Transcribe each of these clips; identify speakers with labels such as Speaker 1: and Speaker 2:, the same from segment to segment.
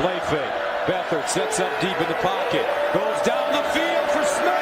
Speaker 1: Play fake. Beathard sets up deep in the pocket. Goes down the field for Smith.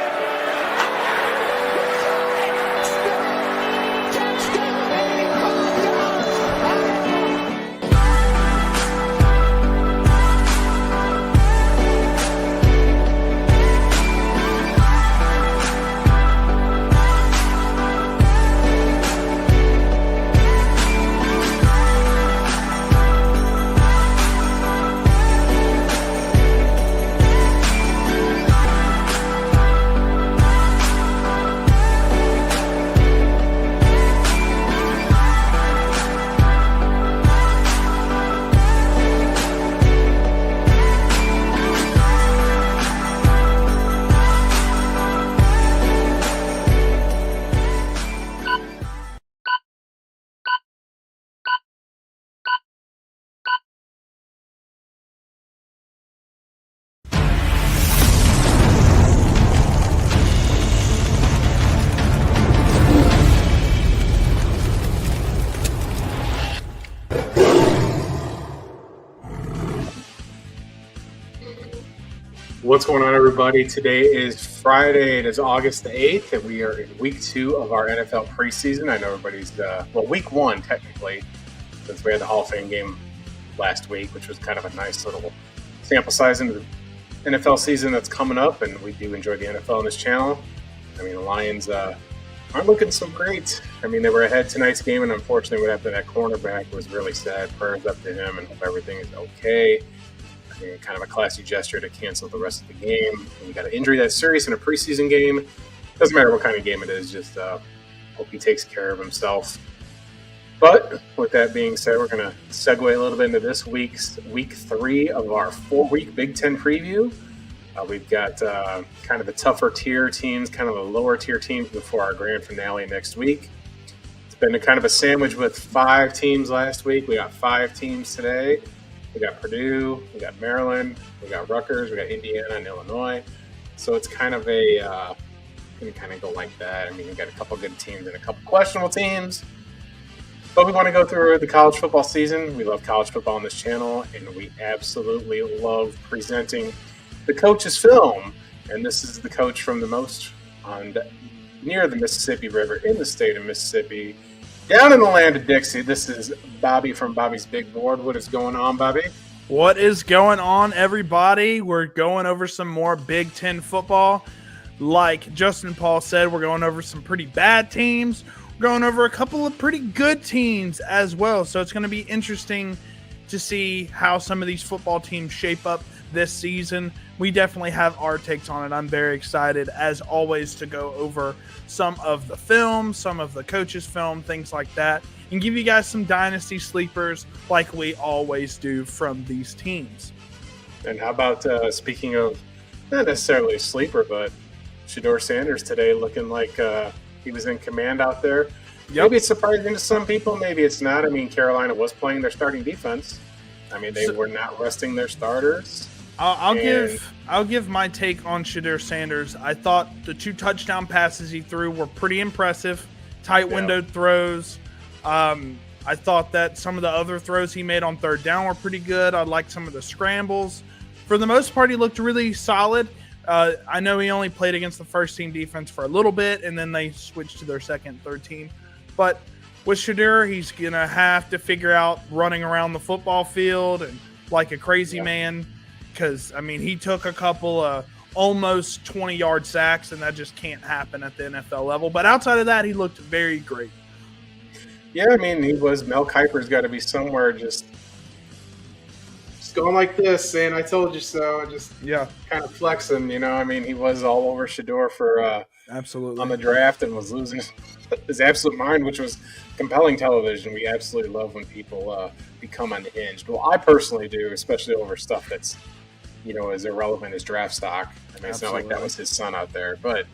Speaker 2: What's going on, everybody? Today is Friday. It is August the 8th, and we are in week 2 of our NFL preseason. I know everybody's, week 1, technically, since we had the Hall of Fame game last week, which was kind of a nice little sample size into the NFL season that's coming up, and we do enjoy the NFL on this channel. I mean, the Lions aren't looking so great. I mean, they were ahead tonight's game, and unfortunately what happened to that cornerback was really sad. Prayers up to him, and hope everything is okay. Kind of a classy gesture to cancel the rest of the game. When you got an injury that's serious in a preseason game, doesn't matter what kind of game it is, just hope he takes care of himself. But with that being said, we're going to segue a little bit into this week's week 3 of our 4-week Big Ten preview. We've got kind of the tougher tier teams, kind of the lower tier teams before our grand finale next week. It's been a kind of a sandwich with 5 teams last week. We got 5 teams today. We got Purdue, we got Maryland, we got Rutgers, we got Indiana and Illinois. So it's kind of going to kind of go like that. I mean, we got a couple good teams and a couple questionable teams. But we want to go through the college football season. We love college football on this channel, and we absolutely love presenting the coach's film. And this is the coach from near the Mississippi River in the state of Mississippi. Down in the land of Dixie, this is Bobby from Bobby's Big Board. What is going on, Bobby?
Speaker 3: What is going on, everybody? We're going over some more Big Ten football. Like Justin Paul said, we're going over some pretty bad teams. We're going over a couple of pretty good teams as well. So it's going to be interesting to see how some of these football teams shape up this season. We definitely have our takes on it. I'm very excited, as always, to go over some of the film, some of the coaches' film, things like that, and give you guys some Dynasty sleepers like we always do from these teams.
Speaker 2: And how about, speaking of not necessarily a sleeper, but Shedeur Sanders today looking like he was in command out there. Yep. Maybe it's surprising to some people, maybe it's not. I mean, Carolina was playing their starting defense. I mean, they were not resting their starters.
Speaker 3: I'll give my take on Shedeur Sanders. I thought the 2 touchdown passes he threw were pretty impressive, tight windowed throws. I thought that some of the other throws he made on third down were pretty good. I liked some of the scrambles. For the most part, he looked really solid. I know he only played against the first team defense for a little bit, and then they switched to their second, third team. But with Shedeur, he's going to have to figure out running around the football field and like a crazy man. Because, I mean, he took a couple of almost 20-yard sacks, and that just can't happen at the NFL level. But outside of that, he looked very great.
Speaker 2: Yeah, I mean, Mel Kiper's got to be somewhere just going like this, saying, I told you so, and just kind of flexing, you know. I mean, he was all over Shedeur for
Speaker 3: absolutely
Speaker 2: on the draft and was losing his absolute mind, which was compelling television. We absolutely love when people become unhinged. Well, I personally do, especially over stuff that's, you know, as irrelevant as draft stock. I mean, it's not like that was his son out there, but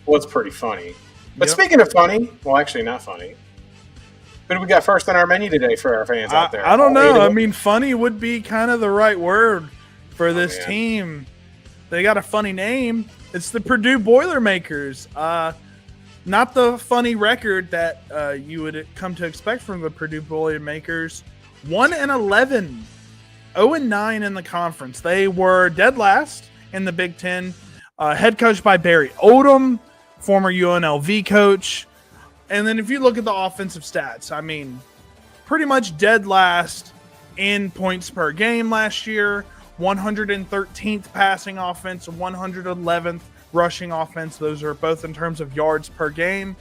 Speaker 2: it's pretty funny. But speaking of funny, well, actually not funny. But we got first on our menu today for our fans out there.
Speaker 3: I don't know. I mean, funny would be kind of the right word for this team. They got a funny name. It's the Purdue Boilermakers. Not the funny record that you would come to expect from the Purdue Boilermakers. 1-11 0-9 in the conference. They were dead last in the Big Ten. Head coached by Barry Odom, former UNLV coach. And then if you look at the offensive stats, I mean, pretty much dead last in points per game last year. 113th passing offense, 111th rushing offense. Those are both in terms of yards per game.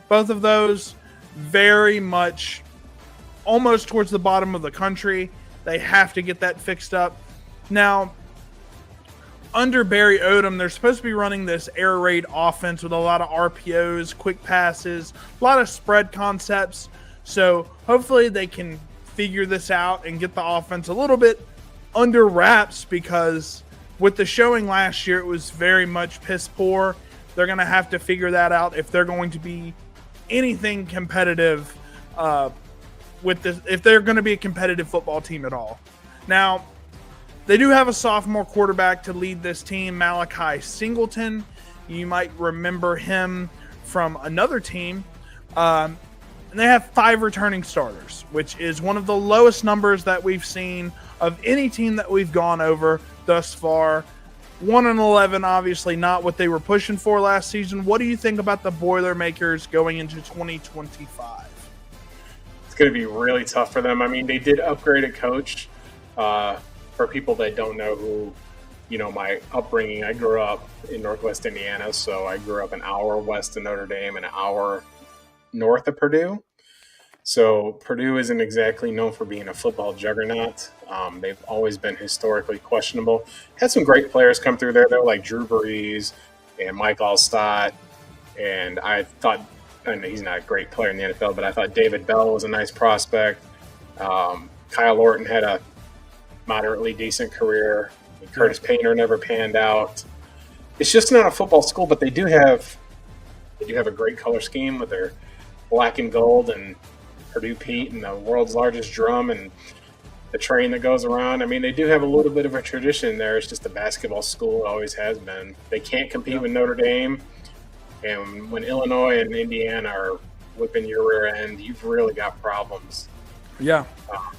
Speaker 3: Both of those very much almost towards the bottom of the country. They have to get that fixed up. Now, under Barry Odom, they're supposed to be running this air raid offense with a lot of RPOs, quick passes, a lot of spread concepts. So hopefully they can figure this out and get the offense a little bit under wraps, because with the showing last year, it was very much piss poor. They're going to have to figure that out if they're going to be anything competitive with this, if they're going to be a competitive football team at all. Now, they do have a sophomore quarterback to lead this team, Malachi Singleton. You might remember him from another team. And they have 5 returning starters, which is one of the lowest numbers that we've seen of any team that we've gone over thus far. 1-11, obviously not what they were pushing for last season. What do you think about the Boilermakers going into 2025?
Speaker 2: It's going to be really tough for them. I mean, they did upgrade a coach. For people that don't know who, my upbringing, I grew up in Northwest Indiana, so I grew up an hour west of Notre Dame and an hour north of Purdue. So Purdue isn't exactly known for being a football juggernaut. They've always been historically questionable. Had some great players come through there, though, like Drew Brees and Mike Allstott. And I know he's not a great player in the NFL, but I thought David Bell was a nice prospect. Kyle Orton had a moderately decent career. Curtis Painter never panned out. It's just not a football school, but they do have a great color scheme with their black and gold and Purdue Pete and the world's largest drum and the train that goes around. I mean, they do have a little bit of a tradition there. It's just a basketball school. It always has been. They can't compete with Notre Dame. And when Illinois and Indiana are whipping your rear end, you've really got problems.
Speaker 3: Yeah,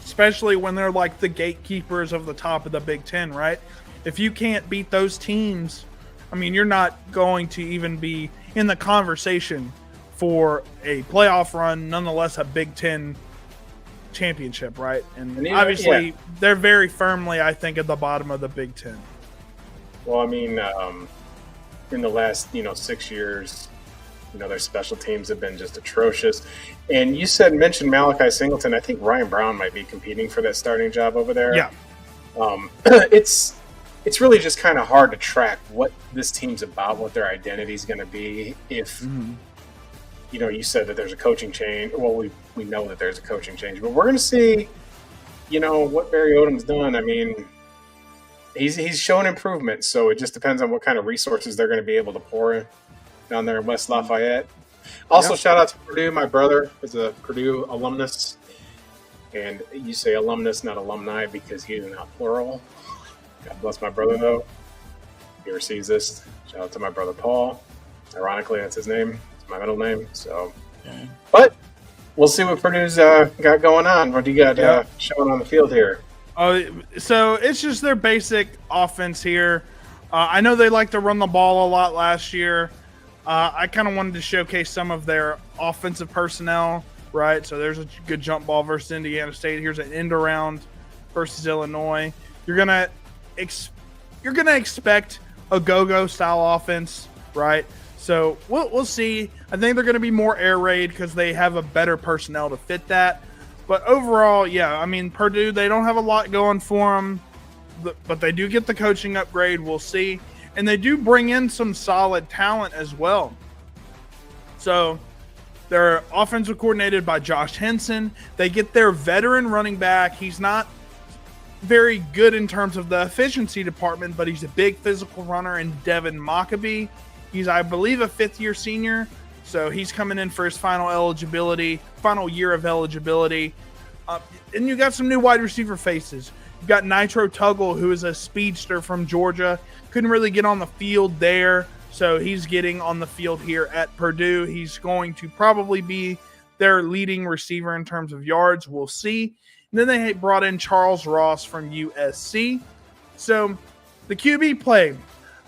Speaker 3: especially when they're like the gatekeepers of the top of the Big Ten, right? If you can't beat those teams, I mean, you're not going to even be in the conversation for a playoff run, nonetheless a Big Ten championship, right? And obviously, they're very firmly, I think, at the bottom of the Big Ten.
Speaker 2: Well, I mean, in the last 6 years, their special teams have been just atrocious. And you mentioned Malachi Singleton. I think Ryan Brown might be competing for that starting job over there.
Speaker 3: Yeah.
Speaker 2: It's really just kind of hard to track what this team's about, what their identity is going to be. If you said that there's a coaching change. Well, we know that there's a coaching change, but we're going to see, what Barry Odom's done. I mean, he's shown improvement. So it just depends on what kind of resources they're going to be able to pour in down there in West Lafayette. Also, shout out to Purdue. My brother is a Purdue alumnus. And you say alumnus, not alumni, because he is not plural. God bless my brother, though. If he ever sees this, shout out to my brother Paul. Ironically, that's his name. It's my middle name. So, but we'll see what Purdue's got going on. What do you got showing on the field here?
Speaker 3: So it's just their basic offense here. I know they like to run the ball a lot last year. I kind of wanted to showcase some of their offensive personnel, right? So there's a good jump ball versus Indiana State. Here's an end around versus Illinois. You're gonna expect a go-go style offense, right? So we'll see. I think they're going to be more air raid because they have a better personnel to fit that. But overall, I mean, Purdue, they don't have a lot going for them, but they do get the coaching upgrade. We'll see. And they do bring in some solid talent as well. So they're offensive coordinated by Josh Henson. They get their veteran running back. He's not very good in terms of the efficiency department, but he's a big physical runner in Devin Mockabee. He's, I believe, a fifth-year senior. So he's coming in for his final year of eligibility. And you got some new wide receiver faces. You've got Nitro Tuggle, who is a speedster from Georgia. Couldn't really get on the field there, so he's getting on the field here at Purdue. He's going to probably be their leading receiver in terms of yards. We'll see. And then they brought in Charles Ross from USC. So the QB play,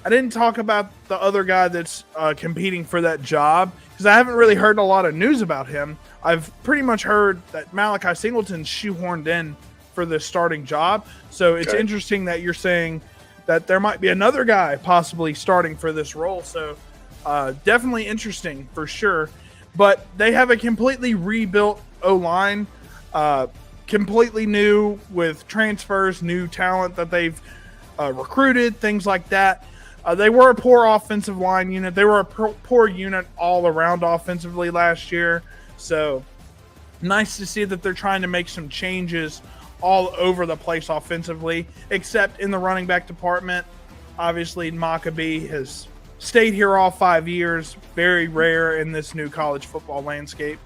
Speaker 3: I didn't talk about the other guy that's competing for that job because I haven't really heard a lot of news about him. I've pretty much heard that Malachi Singleton's shoehorned in for the starting job. So it's interesting that you're saying that there might be another guy possibly starting for this role. So definitely interesting for sure. But they have a completely rebuilt O-line, completely new with transfers, new talent that they've recruited, things like that. They were a poor offensive line unit. They were a poor unit all around offensively last year. So nice to see that they're trying to make some changes all over the place offensively, except in the running back department. Obviously, Maccabee has stayed here all 5 years. Very rare in this new college football landscape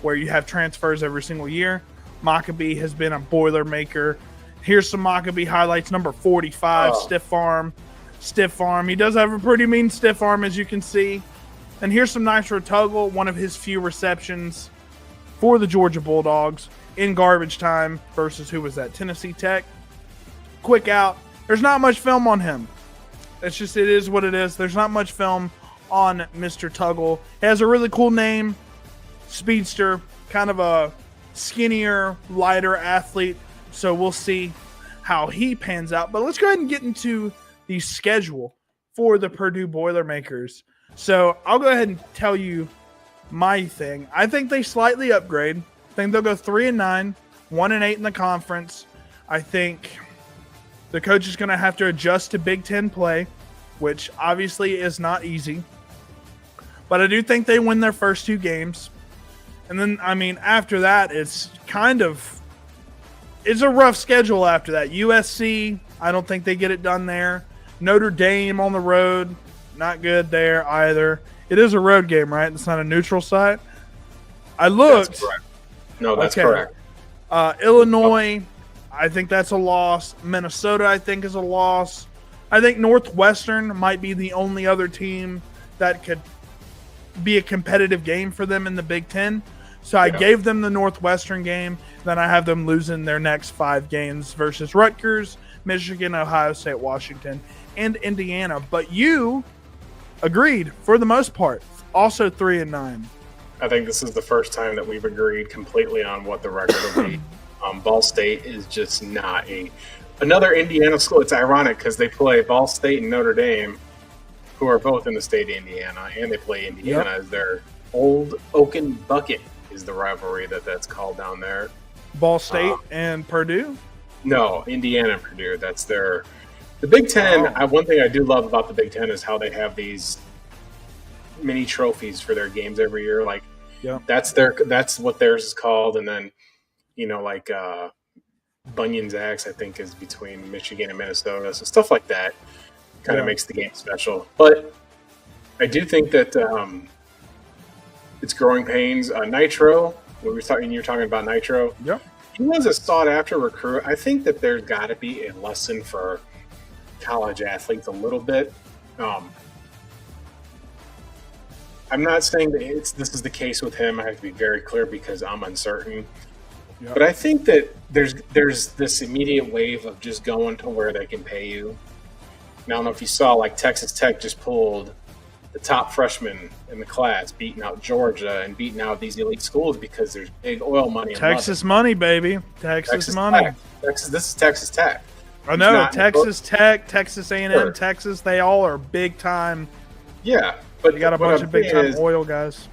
Speaker 3: where you have transfers every single year. Maccabee has been a Boilermaker. Here's some Maccabee highlights. Number 45, stiff arm. Stiff arm. He does have a pretty mean stiff arm, as you can see. And here's some Nitro Tuggle, one of his few receptions for the Georgia Bulldogs in garbage time versus who was that? Tennessee Tech. Quick out. There's not much film on him. It is what it is. There's not much film on Mr. Tuggle. He has a really cool name. Speedster. Kind of a skinnier, lighter athlete. So we'll see how he pans out. But let's go ahead and get into the schedule for the Purdue Boilermakers. So I'll go ahead and tell you my thing. I think they slightly upgrade. I think they'll go 3-9, 1-8 in the conference. I think the coach is going to have to adjust to Big Ten play, which obviously is not easy. But I do think they win their first 2 games. And then, after that, it's a rough schedule after that. USC, I don't think they get it done there. Notre Dame on the road, not good there either. It is a road game, right? It's not a neutral site. I looked.
Speaker 2: That's correct. No, that's correct.
Speaker 3: Illinois, I think that's a loss. Minnesota, I think, is a loss. I think Northwestern might be the only other team that could be a competitive game for them in the Big Ten. So I gave them the Northwestern game. Then I have them losing their next 5 games versus Rutgers, Michigan, Ohio State, Washington, and Indiana. But you agreed for the most part. Also 3-9.
Speaker 2: I think this is the first time that we've agreed completely on what the record will be. Ball State is just not another Indiana school. It's ironic because they play Ball State and Notre Dame, who are both in the state of Indiana, and they play Indiana as their Old Oaken Bucket is the rivalry that's called down there.
Speaker 3: Ball State and Purdue?
Speaker 2: No, Indiana and Purdue. That's the Big Ten. One thing I do love about the Big Ten is how they have these mini trophies for their games every year. Like, that's what theirs is called. And then, Bunyan's Axe, I think, is between Michigan and Minnesota. So stuff like that kind of makes the game special. But I do think that it's growing pains. Nitro, when you're talking about Nitro.
Speaker 3: Yep.
Speaker 2: He was a sought-after recruit. I think that there's got to be a lesson for college athletes a little bit. I'm not saying that this is the case with him. I have to be very clear because I'm uncertain. Yep. But I think that there's this immediate wave of just going to where they can pay you. Now, I don't know if you saw, like Texas Tech just pulled the top freshman in the class, beating out Georgia and beating out these elite schools because there's big oil money.
Speaker 3: Texas money, baby. Texas money.
Speaker 2: Tech. This is Texas Tech.
Speaker 3: I know. Texas Tech, Texas A&M, Texas, they all are big time.
Speaker 2: Yeah. But
Speaker 3: you got a bunch of big time oil guys.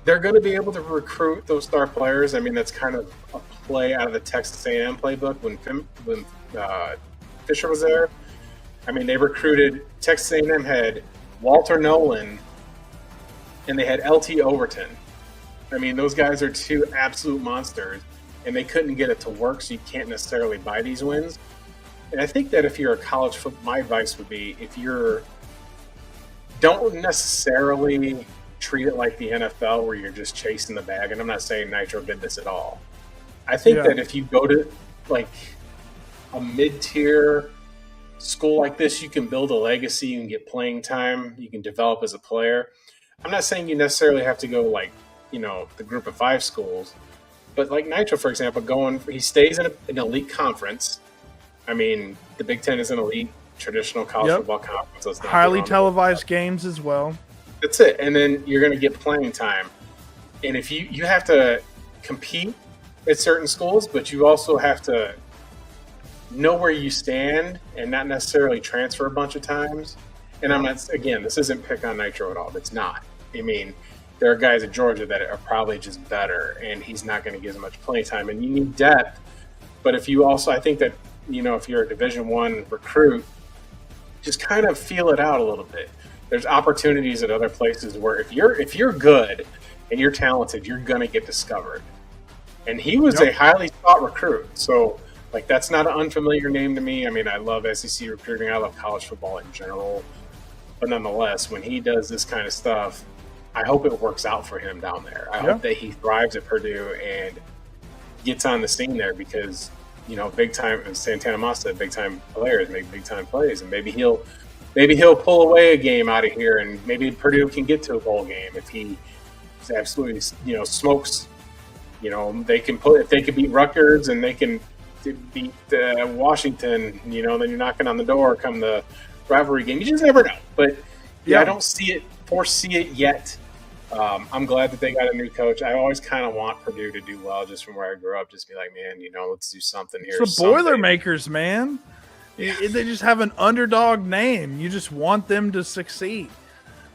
Speaker 2: They're going to be able to recruit those star players. I mean, that's kind of a play out of the Texas A&M playbook when Fisher was there. I mean, they recruited. Texas A&M had Walter Nolan, and they had LT Overton. I mean, those guys are 2 absolute monsters, and they couldn't get it to work, so you can't necessarily buy these wins. And I think that if you're a college football, my advice would be don't necessarily treat it like the NFL where you're just chasing the bag. And I'm not saying Nitro did this at all. I think that if you go to like a mid-tier school like this, you can build a legacy, you can get playing time, you can develop as a player. I'm not saying you necessarily have to go like, the group of 5 schools, But like Nitro, for example, he stays in an elite conference. I mean, the Big Ten is an elite traditional college football conference. Let's not
Speaker 3: highly televised games as well.
Speaker 2: That's it. And then you're going to get playing time. And if you have to compete at certain schools, but you also have to know where you stand and not necessarily transfer a bunch of times. And I'm not, again, this isn't pick on Nitro at all. It's not. I mean, there are guys at Georgia that are probably just better, and he's not going to get as much playing time. And you need depth. But if you also, I think that, if you're a Division I recruit, just kind of feel it out a little bit. There's opportunities at other places where if you're good and you're talented, you're going to get discovered. And he was a highly sought recruit. So, that's not an unfamiliar name to me. I mean, I love SEC recruiting. I love college football in general. But nonetheless, when he does this kind of stuff, I hope it works out for him down there. I hope that he thrives at Purdue and gets on the scene there because, big time, as Santana Moss said, big time players make big time plays. And maybe he'll pull away a game out of here, and maybe Purdue can get to a bowl game if he absolutely, smokes. They can if they can beat Rutgers and they can beat Washington, then you're knocking on the door come the rivalry game. You just never know. But I don't foresee it yet. I'm glad that they got a new coach. I always kind of want Purdue to do well, just from where I grew up. Just be like, man, let's do something here.
Speaker 3: It's the Boilermakers, man. Yeah. They just have an underdog name. You just want them to succeed.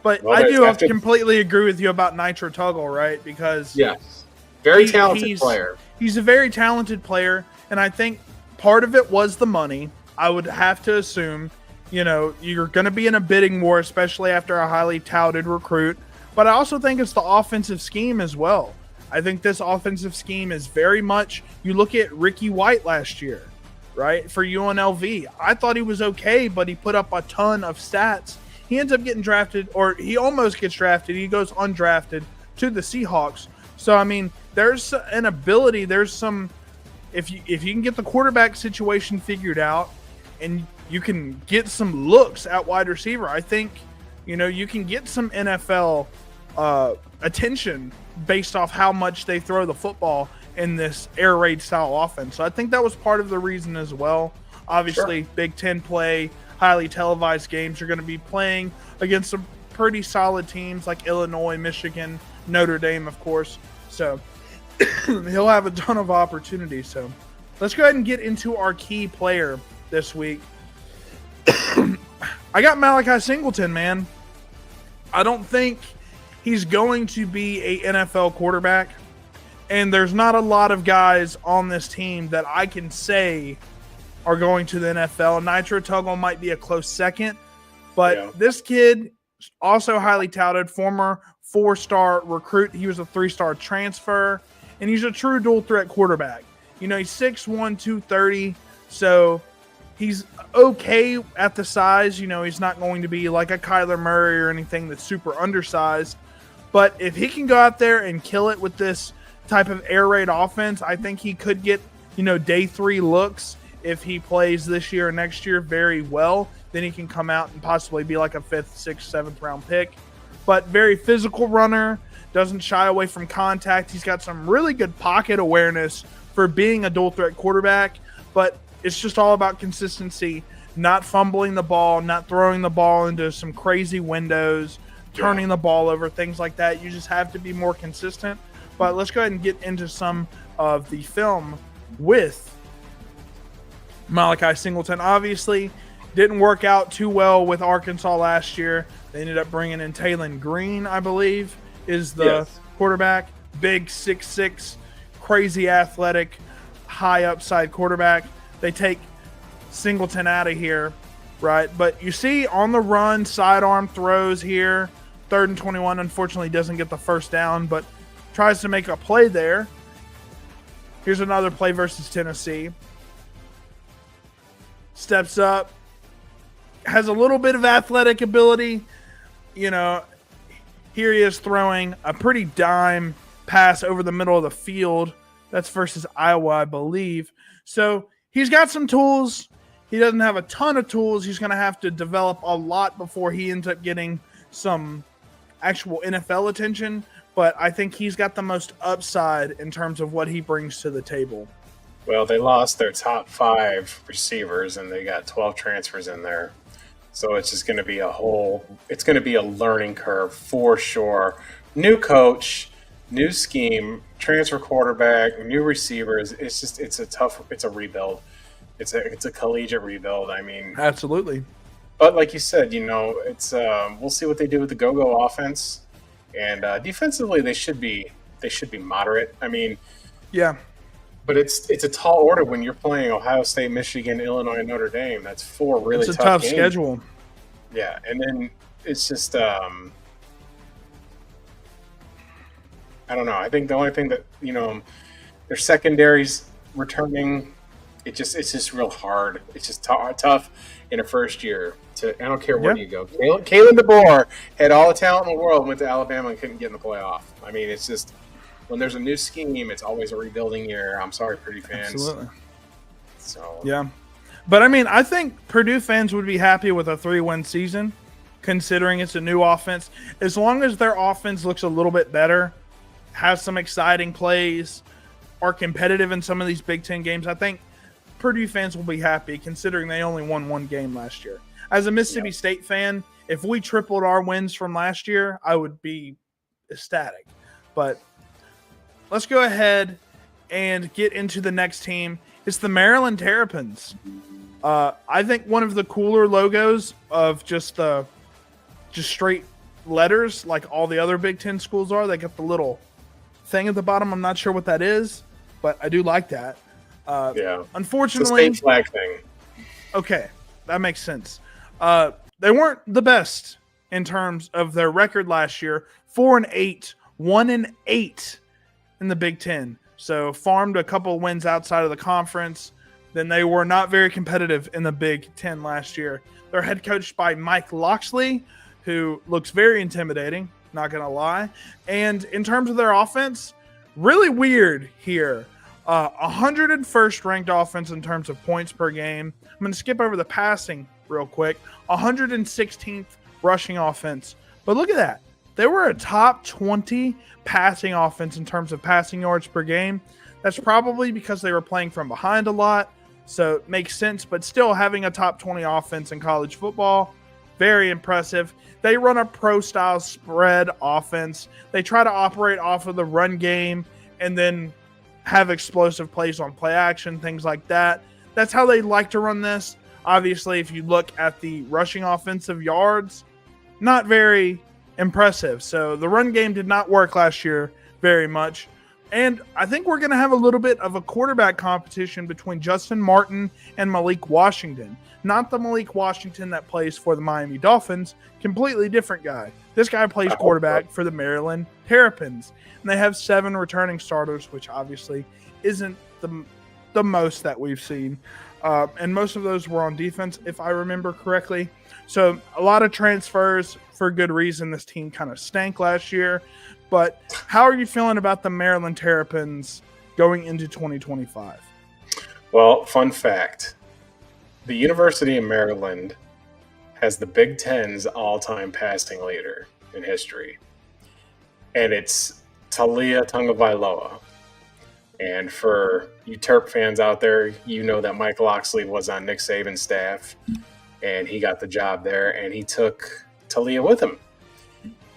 Speaker 3: But I do have to completely agree with you about Nitro Tuggle, right? Because
Speaker 2: very talented player.
Speaker 3: He's a very talented player, and I think part of it was the money. I would have to assume, you're going to be in a bidding war, especially after a highly touted recruit. But I also think it's the offensive scheme as well. I think this offensive scheme is very much, you look at Ricky White last year, right, for UNLV. I thought he was okay, but he put up a ton of stats. He ends up getting drafted, or he almost gets drafted. He goes undrafted to the Seahawks. So, I mean, there's an ability, there's some, if you can get the quarterback situation figured out and you can get some looks at wide receiver, I think, you can get some NFL attention based off how much they throw the football in this air raid style offense. So I think that was part of the reason as well. Obviously, Big Ten play, highly televised games. You're going to be playing against some pretty solid teams like Illinois, Michigan, Notre Dame, of course. So he'll have a ton of opportunities. So let's go ahead and get into our key player this week. I got Malachi Singleton, man. I don't think he's going to be a NFL quarterback. And there's not a lot of guys on this team that I can say are going to the NFL. Nitro Tuggle might be a close second. But this kid, also highly touted, former 4-star recruit. He was a 3-star transfer. And he's a true dual threat quarterback. He's 6'1", 230. So he's okay at the size. He's not going to be like a Kyler Murray or anything that's super undersized. But if he can go out there and kill it with this type of air raid offense, I think he could get, day 3 looks if he plays this year or next year very well. Then he can come out and possibly be like a 5th, 6th, 7th round pick. But very physical runner, doesn't shy away from contact. He's got some really good pocket awareness for being a dual threat quarterback. But it's just all about consistency, not fumbling the ball, not throwing the ball into some crazy windows, turning the ball over, things like that. You just have to be more consistent. But let's go ahead and get into some of the film with Malachi Singleton. Obviously, didn't work out too well with Arkansas last year. They ended up bringing in Taylon Green, I believe, is the quarterback. Big 6'6", crazy athletic, high upside quarterback. They take Singleton out of here, right? But you see on the run, sidearm throws here. 3rd and 21, unfortunately doesn't get the first down, but tries to make a play there. Here's another play versus Tennessee. Steps up. Has a little bit of athletic ability. Here he is throwing a pretty dime pass over the middle of the field. That's versus Iowa, I believe. So he's got some tools. He doesn't have a ton of tools. He's going to have to develop a lot before he ends up getting some actual NFL attention. but I think he's got the most upside in terms of what he brings to the table.
Speaker 2: Well, they lost their top 5 receivers, and they got 12 transfers in there. So it's just going to be it's going to be a learning curve for sure. New coach, new scheme, transfer quarterback, new receivers. It's a rebuild. It's a collegiate rebuild. I mean,
Speaker 3: absolutely.
Speaker 2: But like you said, it's we'll see what they do with the go-go offense, and defensively they should be moderate. I mean,
Speaker 3: yeah.
Speaker 2: But it's a tall order when you're playing Ohio State, Michigan, Illinois, and Notre Dame. That's 4 really
Speaker 3: tough
Speaker 2: tough games.
Speaker 3: schedule.
Speaker 2: Yeah, and then it's just I don't know. I think the only thing that their secondaries returning, it's just real hard. It's just tough in a first year. I don't care where you go. Kalen DeBoer had all the talent in the world, went to Alabama and couldn't get in the playoff. I mean, it's just. When there's a new scheme, it's always a rebuilding year. I'm sorry, Purdue fans.
Speaker 3: Absolutely.
Speaker 2: So
Speaker 3: yeah, but I mean, I think Purdue fans would be happy with a 3-win season, considering it's a new offense. As long as their offense looks a little bit better, has some exciting plays, are competitive in some of these Big Ten games, I think Purdue fans will be happy, considering they only won 1 game last year. As a Mississippi State fan, if we tripled our wins from last year, I would be ecstatic. But let's go ahead and get into the next team. It's the Maryland Terrapins. I think one of the cooler logos of just straight letters, like all the other Big Ten schools are. They got the little thing at the bottom. I'm not sure what that is, but I do like that. Unfortunately,
Speaker 2: it's a state flag thing.
Speaker 3: Okay, that makes sense. They weren't the best in terms of their record last year. 4-8, 1-8. In the Big Ten. So farmed a couple wins outside of the conference. Then they were not very competitive in the Big Ten last year. They're head coached by Mike Locksley, who looks very intimidating, not going to lie. And in terms of their offense, really weird here. 101st ranked offense in terms of points per game. I'm going to skip over the passing real quick. 116th rushing offense. But look at that. They were a top 20 passing offense in terms of passing yards per game. That's probably because they were playing from behind a lot, so it makes sense. But still, having a top 20 offense in college football, very impressive. They run a pro-style spread offense. They try to operate off of the run game and then have explosive plays on play action, things like that. That's how they like to run this. Obviously, if you look at the rushing offensive yards, not very impressive. So the run game did not work last year very much. And I think we're going to have a little bit of a quarterback competition between Justin Martin and Malik Washington. Not the Malik Washington that plays for the Miami Dolphins. Completely different guy. This guy plays quarterback for the Maryland Terrapins. And they have 7 returning starters, which obviously isn't the most that we've seen. And most of those were on defense, if I remember correctly. So a lot of transfers for good reason. This team kind of stank last year. But how are you feeling about the Maryland Terrapins going into 2025?
Speaker 2: Well, fun fact. The University of Maryland has the Big Ten's all-time passing leader in history. And it's Talia Tagovailoa. And for you Terp fans out there, you know that Mike Locksley was on Nick Saban's staff. And he got the job there, and he took Talia with him.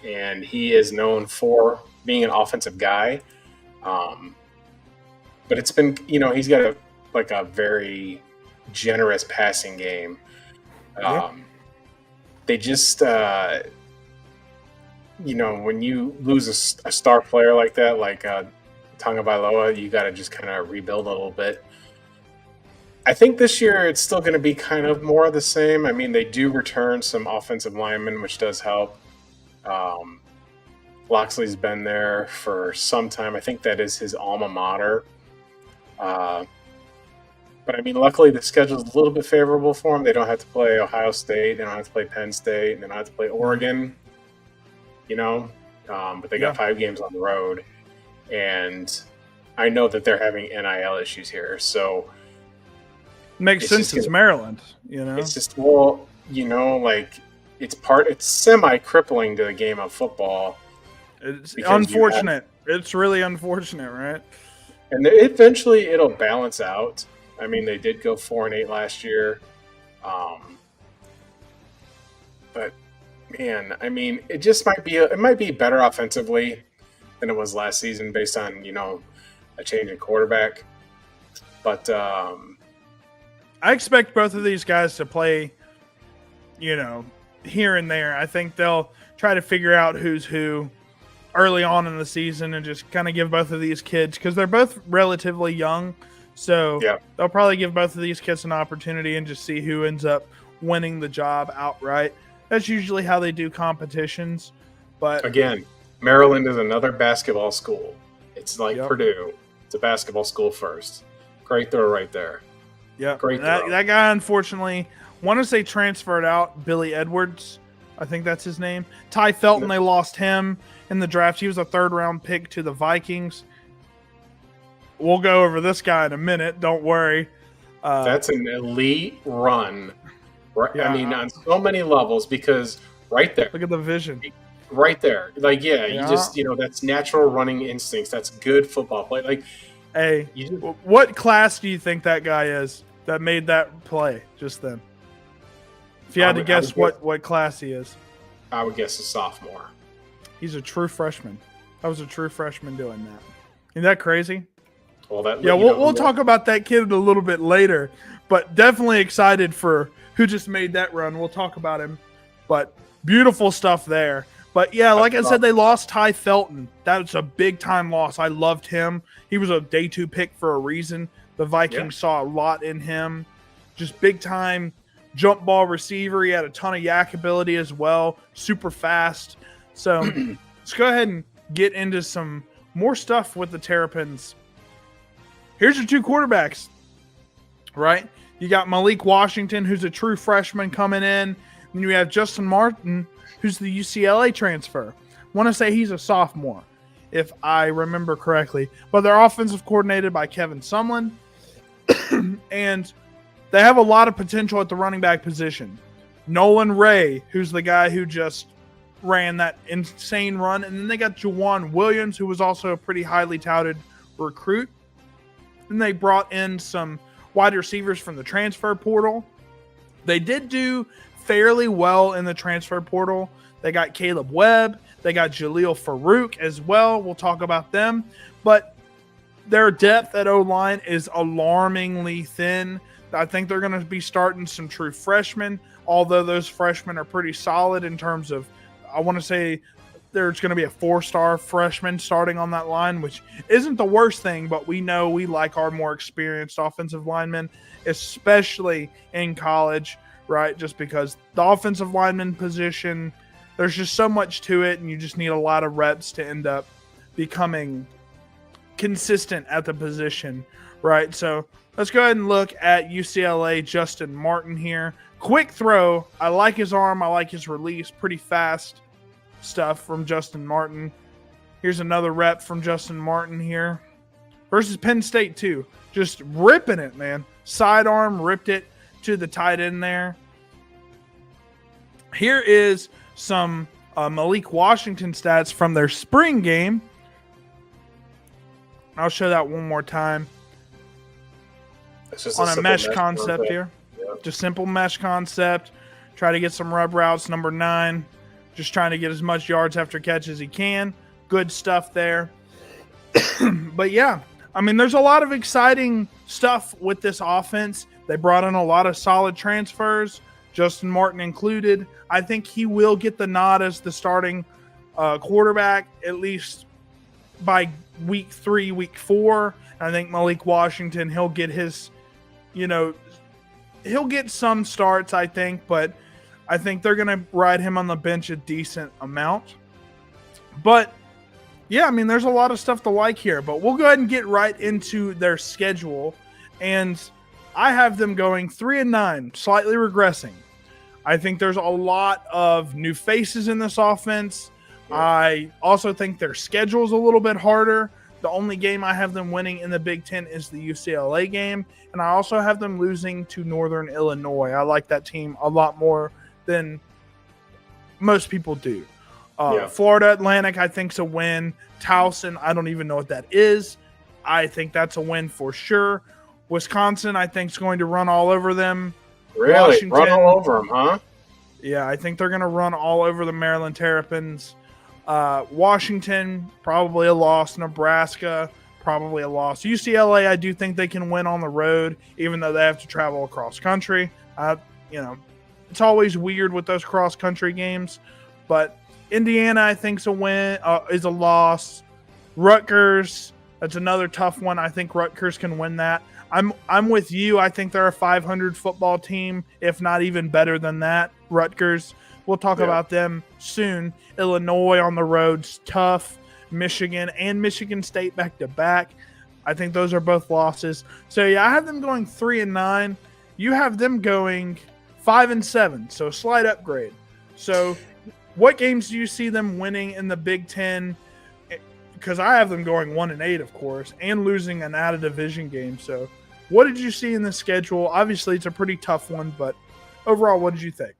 Speaker 2: And he is known for being an offensive guy. But it's been, he's got a very generous passing game. They just, when you lose a star player like that, like Tagovailoa, you got to just kind of rebuild a little bit. I think this year it's still going to be kind of more of the same. I mean, they do return some offensive linemen, which does help. Locksley's been there for some time. I think that is his alma mater. But I mean, luckily the schedule is a little bit favorable for them. They don't have to play Ohio State. They don't have to play Penn State. They don't have to play Oregon. But they got 5 games on the road. And I know that they're having NIL issues here. So
Speaker 3: makes sense. It's Maryland,
Speaker 2: It's just, it's semi-crippling to the game of football.
Speaker 3: It's
Speaker 2: Because
Speaker 3: unfortunate. It's really unfortunate, right?
Speaker 2: And eventually it'll balance out. I mean, they did go 4-8 last year. But man, I mean, it just might be better offensively than it was last season based on, a change in quarterback. But
Speaker 3: I expect both of these guys to play, here and there. I think they'll try to figure out who's who early on in the season and just kind of give both of these kids, because they're both relatively young. So they'll probably give both of these kids an opportunity and just see who ends up winning the job outright. That's usually how they do competitions. But
Speaker 2: again, Maryland is another basketball school. It's like Purdue. It's a basketball school first. Great throw right there.
Speaker 3: Yeah,
Speaker 2: great throw.
Speaker 3: That guy, unfortunately, want to say transferred out. Billy Edwards, I think that's his name. Ty Felton, they lost him in the draft. He was a third-round pick to the Vikings. We'll go over this guy in a minute. Don't worry.
Speaker 2: That's an elite run. I mean, on so many levels, because right there.
Speaker 3: Look at the vision.
Speaker 2: Right there. Like, you just, that's natural running instincts. That's good football play. Like,
Speaker 3: hey, what class do you think that guy is that made that play just then? If you had to guess what class he is.
Speaker 2: I would guess a sophomore.
Speaker 3: He's a true freshman. I was a true freshman doing that. Isn't that crazy?
Speaker 2: Well,
Speaker 3: we'll talk about that kid a little bit later, but definitely excited for who just made that run. We'll talk about him, but beautiful stuff there. But yeah, like I said, they lost Ty Felton. That was a big time loss. I loved him. He was a day 2 pick for a reason. The Vikings saw a lot in him. Just big time jump ball receiver. He had a ton of yak ability as well. Super fast. So let's go ahead and get into some more stuff with the Terrapins. Here's your 2 quarterbacks, right? You got Malik Washington, who's a true freshman coming in. And you have Justin Martin, who's the UCLA transfer. Want to say he's a sophomore, if I remember correctly. But they're offensive coordinated by Kevin Sumlin. And they have a lot of potential at the running back position. Nolan Ray, who's the guy who just ran that insane run. And then they got Juwan Williams, who was also a pretty highly touted recruit. And they brought in some wide receivers from the transfer portal. They did do fairly well in the transfer portal. They got Caleb Webb. They got Jaleel Farouk as well. We'll talk about them. But their depth at O-line is alarmingly thin. I think they're going to be starting some true freshmen, although those freshmen are pretty solid in terms of, I want to say there's going to be a 4-star freshman starting on that line, which isn't the worst thing, but we know we like our more experienced offensive linemen, especially in college, right? Just because the offensive lineman position, there's just so much to it, and you just need a lot of reps to end up becoming consistent at the position, right? So let's go ahead and look at UCLA Justin Martin here. Quick throw. I like his arm. I like his release. Pretty fast stuff from Justin Martin. Here's another rep from Justin Martin here. Versus Penn State too. Just ripping it, man. Sidearm, ripped it to the tight end there. Here is some Malik Washington stats from their spring game. I'll show that one more time.
Speaker 2: It's just
Speaker 3: on a mesh concept here. Yep. Just simple mesh concept. Try to get some rub routes. Number 9. Just trying to get as much yards after catch as he can. Good stuff there. But yeah, I mean, there's a lot of exciting stuff with this offense. They brought in a lot of solid transfers, Justin Martin included. I think he will get the nod as the starting quarterback, at least by week 3, week 4. I think Malik Washington, he'll get his, he'll get some starts, I think, but I think they're going to ride him on the bench a decent amount. But, yeah, I mean, there's a lot of stuff to like here. But we'll go ahead and get right into their schedule. And I have them going 3-9, slightly regressing. I think there's a lot of new faces in this offense. Yeah. I also think their schedule's a little bit harder. The only game I have them winning in the Big Ten is the UCLA game. And I also have them losing to Northern Illinois. I like that team a lot more than most people do. Florida Atlantic, I think, is a win. Towson, I don't even know what that is. I think that's a win for sure. Wisconsin, I think, is going to run all over them.
Speaker 2: Really?
Speaker 3: Washington,
Speaker 2: Run all over them, huh?
Speaker 3: Yeah, I think they're going to run all over the Maryland Terrapins. Washington, probably a loss. Nebraska, probably a loss. UCLA, I do think they can win on the road, even though they have to travel across country. It's always weird with those cross-country games. But Indiana, I think, is a loss. Rutgers, that's another tough one. I think Rutgers can win that. I'm with you. I think they're a 500 football team, if not even better than that. Rutgers, we'll talk about them soon. Illinois on the road's tough. Michigan and Michigan State back to back. I think those are both losses. So yeah, I have them going 3-9. You have them going 5-7. So a slight upgrade. So what games do you see them winning in the Big Ten? Because I have them going 1-8, of course, and losing an out-of-division game. So what did you see in the schedule? Obviously, it's a pretty tough one, but overall, what did you think?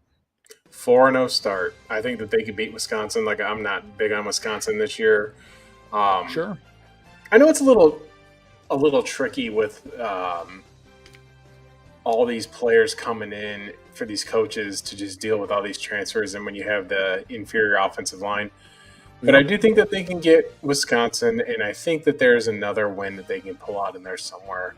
Speaker 2: 4-0 start. I think that they could beat Wisconsin. Like, I'm not big on Wisconsin this year.
Speaker 3: Sure.
Speaker 2: I know it's a little tricky with all these players coming in for these coaches to just deal with all these transfers and when you have the inferior offensive line. But I do think that they can get Wisconsin, and I think that there's another win that they can pull out in there somewhere.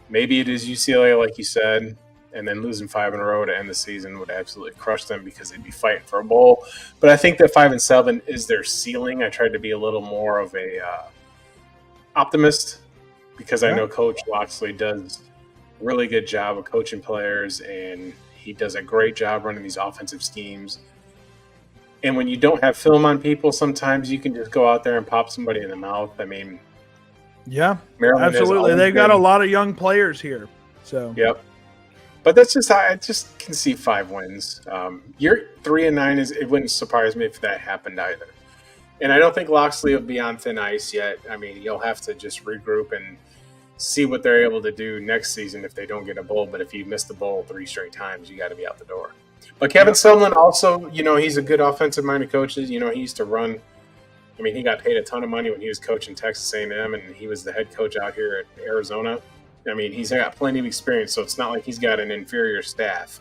Speaker 2: Maybe it is UCLA, like you said, and then losing 5 in a row to end the season would absolutely crush them because they'd be fighting for a bowl. But I think that 5-7 is their ceiling. I tried to be a little more of a optimist because I know Coach Loxley does a really good job of coaching players, and he does a great job running these offensive schemes. And when you don't have film on people, sometimes you can just go out there and pop somebody in the mouth. I mean,
Speaker 3: yeah,
Speaker 2: Maryland
Speaker 3: absolutely. They've got a lot of young players here. So
Speaker 2: yep. But that's just how I just can see 5 wins. Your 3-9 it wouldn't surprise me if that happened either. And I don't think Loxley will be on thin ice yet. I mean, you'll have to just regroup and see what they're able to do next season if they don't get a bowl. But if you miss the bowl 3 straight times, you got to be out the door. But Kevin Sumlin also, he's a good offensive-minded coach. He used to run. I mean, he got paid a ton of money when he was coaching Texas A&M, and he was the head coach out here at Arizona. I mean, he's got plenty of experience, so it's not like he's got an inferior staff.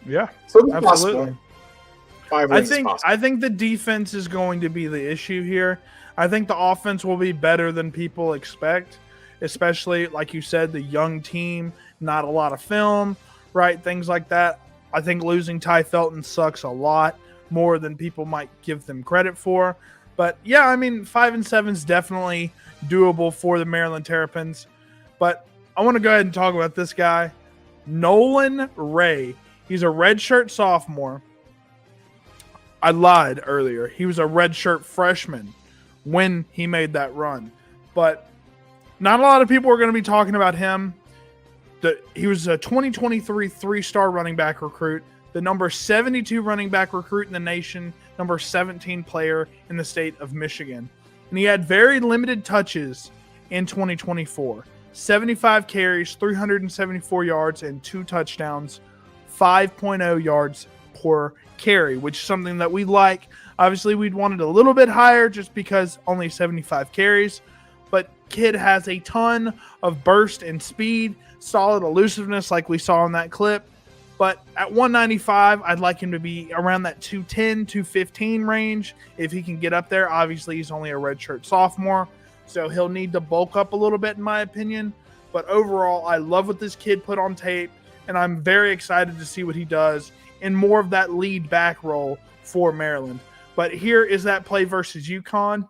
Speaker 3: Yeah,
Speaker 2: so
Speaker 3: absolutely.
Speaker 2: 5 wins is possible.
Speaker 3: I think the defense is going to be the issue here. I think the offense will be better than people expect, especially, like you said, the young team, not a lot of film, right? Things like that. I think losing Ty Felton sucks a lot more than people might give them credit for. But, yeah, I mean, 5-7 is definitely doable for the Maryland Terrapins. But I want to go ahead and talk about this guy, Nolan Ray. He's a redshirt sophomore. I lied earlier. He was a redshirt freshman when he made that run. But not a lot of people are going to be talking about him. He was a 2023 3-star running back recruit, the number 72 running back recruit in the nation, number 17 player in the state of Michigan. And he had very limited touches in 2024. 75 carries, 374 yards, and 2 touchdowns, 5.0 yards per carry, which is something that we like. Obviously, we'd want it a little bit higher just because only 75 carries. But kid has a ton of burst and speed, solid elusiveness like we saw in that clip. But at 195, I'd like him to be around that 210, 215 range if he can get up there. Obviously, he's only a redshirt sophomore, so he'll need to bulk up a little bit in my opinion. But overall, I love what this kid put on tape, and I'm very excited to see what he does in more of that lead back role for Maryland. But here is that play versus UConn.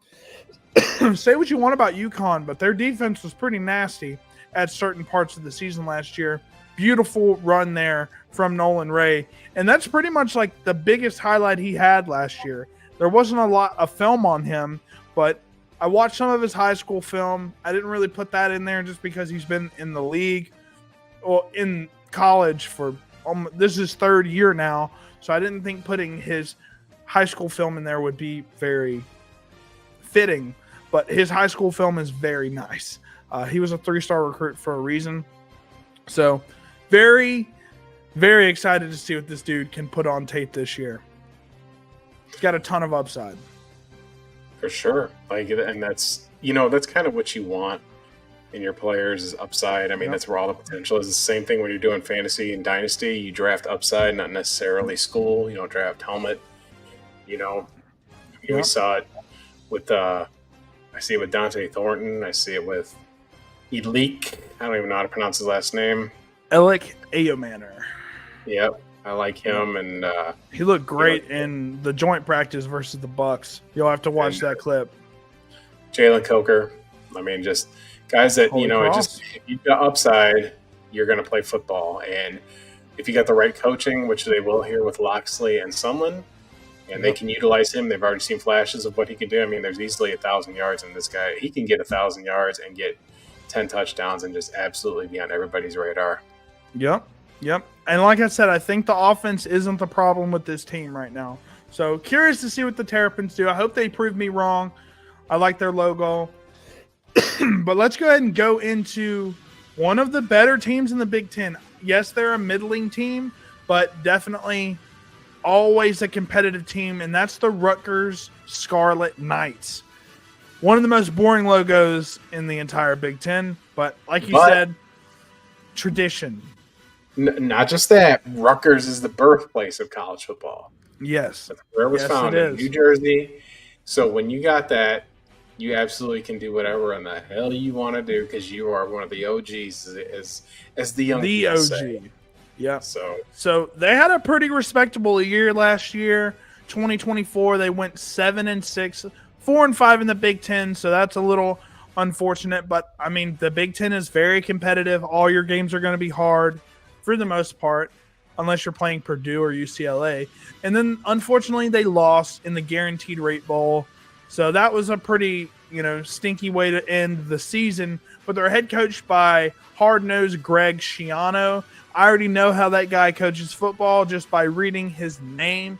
Speaker 3: Say what you want about UConn, but their defense was pretty nasty at certain parts of the season last year. Beautiful run there from Nolan Ray. And that's pretty much like the biggest highlight he had last year. There wasn't a lot of film on him, but I watched some of his high school film. I didn't really put that in there just because he's been in the league or in college for this is his 3rd year now. So I didn't think putting his high school film in there would be very fitting, but his high school film is very nice. He was a 3-star recruit for a reason. So very, very excited to see what this dude can put on tape this year. He's got a ton of upside.
Speaker 2: For sure. And that's kind of what you want in your players is upside. I mean, that's where all the potential is. It's the same thing when you're doing fantasy and dynasty. You draft upside, not necessarily school. You don't draft helmet. We saw it with I see it with Dante Thornton. I see it with Elik. I don't even know how to pronounce his last name.
Speaker 3: Elik Ayomanor.
Speaker 2: Yep. I like him, and
Speaker 3: he looked great in the joint practice versus the Bucks. You'll have to watch that clip.
Speaker 2: Jalen Coker. I mean, just guys that if you've got upside, you're going to play football, and if you got the right coaching, which they will here with Loxley and Sumlin, and they can utilize him. They've already seen flashes of what he can do. I mean, there's easily 1,000 yards in this guy. He can get 1,000 yards and get 10 touchdowns and just absolutely be on everybody's radar.
Speaker 3: Yep. And like I said, I think the offense isn't the problem with this team right now. So curious to see what the Terrapins do. I hope they prove me wrong. I like their logo. But let's go ahead and go into one of the better teams in the Big Ten. Yes, they're a middling team, but definitely always a competitive team, and that's the Rutgers Scarlet Knights. One of the most boring logos in the entire Big Ten, but like you said, tradition.
Speaker 2: Not just that, Rutgers is the birthplace of college football.
Speaker 3: Yes.
Speaker 2: That's where it was founded, in New Jersey. So when you got that, you absolutely can do whatever in the hell you want to do because you are one of the OGs, as the young people say.
Speaker 3: Yeah.
Speaker 2: So
Speaker 3: they had a pretty respectable year last year. 2024, they went 7-6, 4-5 in the Big Ten. So that's a little unfortunate. But I mean, the Big Ten is very competitive. All your games are going to be hard for the most part, unless you're playing Purdue or UCLA. And then, unfortunately, they lost in the Guaranteed Rate Bowl. So that was a pretty, stinky way to end the season. But they're head coached by hard-nosed Greg Schiano. I already know how that guy coaches football just by reading his name.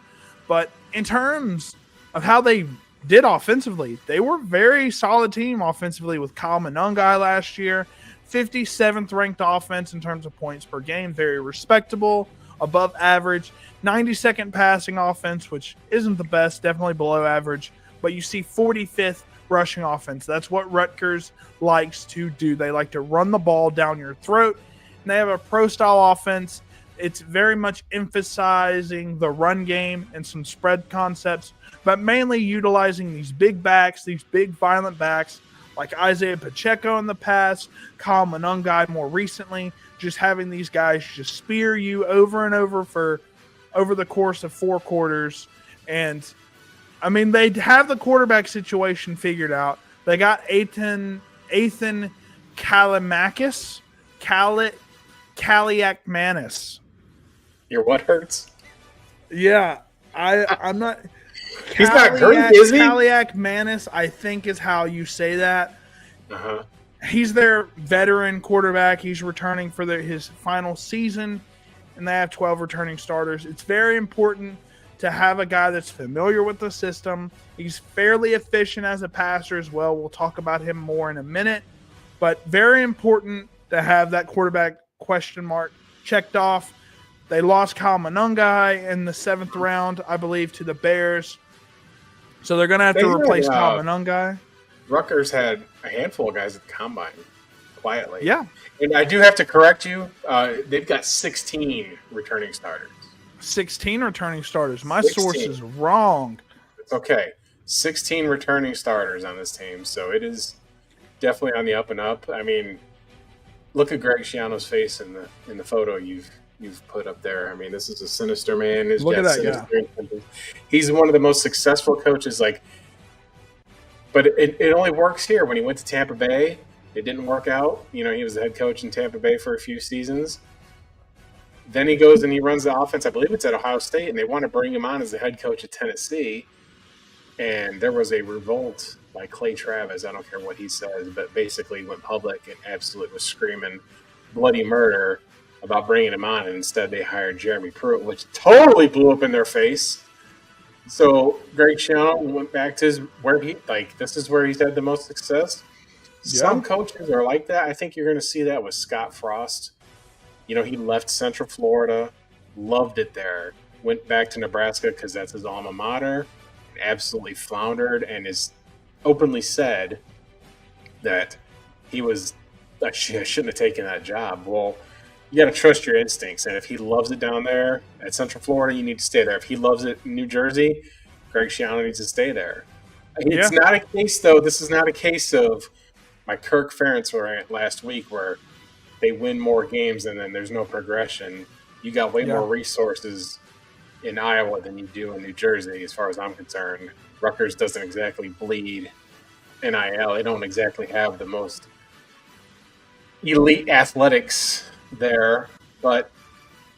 Speaker 3: But in terms of how they did offensively, they were a very solid team offensively with Kyle Monangai last year. 57th ranked offense in terms of points per game, very respectable, above average. 92nd passing offense, which isn't the best, definitely below average, but you see 45th rushing offense. That's what Rutgers likes to do. They like to run the ball down your throat, and they have a pro-style offense. It's very much emphasizing the run game and some spread concepts, but mainly utilizing these big backs, these big violent backs, like Isaiah Pacheco in the past, Kyle Monangai more recently, just having these guys just spear you over and over over the course of 4 quarters. And, I mean, they have the quarterback situation figured out. They got Ethan Kaliakmanis.
Speaker 2: Your what hurts?
Speaker 3: Yeah, I'm not...
Speaker 2: He's not hurt, is he?
Speaker 3: Kaliakmanis, I think, is how you say that.
Speaker 2: Uh-huh.
Speaker 3: He's their veteran quarterback. He's returning for his final season, and they have 12 returning starters. It's very important to have a guy that's familiar with the system. He's fairly efficient as a passer as well. We'll talk about him more in a minute. But very important to have that quarterback question mark checked off. They lost Kyle Monangai in the 7th round, I believe, to the Bears. So they're going to have to replace Kyle Monangai.
Speaker 2: Rutgers had a handful of guys at the combine, quietly.
Speaker 3: Yeah.
Speaker 2: And I do have to correct you. They've got 16 returning starters.
Speaker 3: 16 returning starters. My
Speaker 2: 16.
Speaker 3: source is wrong.
Speaker 2: It's okay. 16 returning starters on this team. So it is definitely on the up and up. I mean, look at Greg Schiano's face in the photo you've put up there. I mean, this is a sinister man.
Speaker 3: Look at that guy.
Speaker 2: He's one of the most successful coaches. But it only works here. When he went to Tampa Bay, it didn't work out. He was the head coach in Tampa Bay for a few seasons. Then he goes and he runs the offense. I believe it's at Ohio State, and they want to bring him on as the head coach at Tennessee. And there was a revolt by Clay Travis. I don't care what he says, but basically went public and absolutely was screaming bloody murder about bringing him on. And instead they hired Jeremy Pruitt, which totally blew up in their face. So Greg Schiano went back to this is where he's had the most success. Yeah. Some coaches are like that. I think you're going to see that with Scott Frost. He left Central Florida, loved it there, went back to Nebraska because that's his alma mater, absolutely floundered and is openly said that I shouldn't have taken that job. Well, you got to trust your instincts. And if he loves it down there at Central Florida, you need to stay there. If he loves it in New Jersey, Greg Schiano needs to stay there. It's not a case, though. This is not a case of my Kirk Ferentz rant last week where they win more games and then there's no progression. You got way more resources in Iowa than you do in New Jersey, as far as I'm concerned. Rutgers doesn't exactly bleed NIL. They don't exactly have the most elite athletics there, but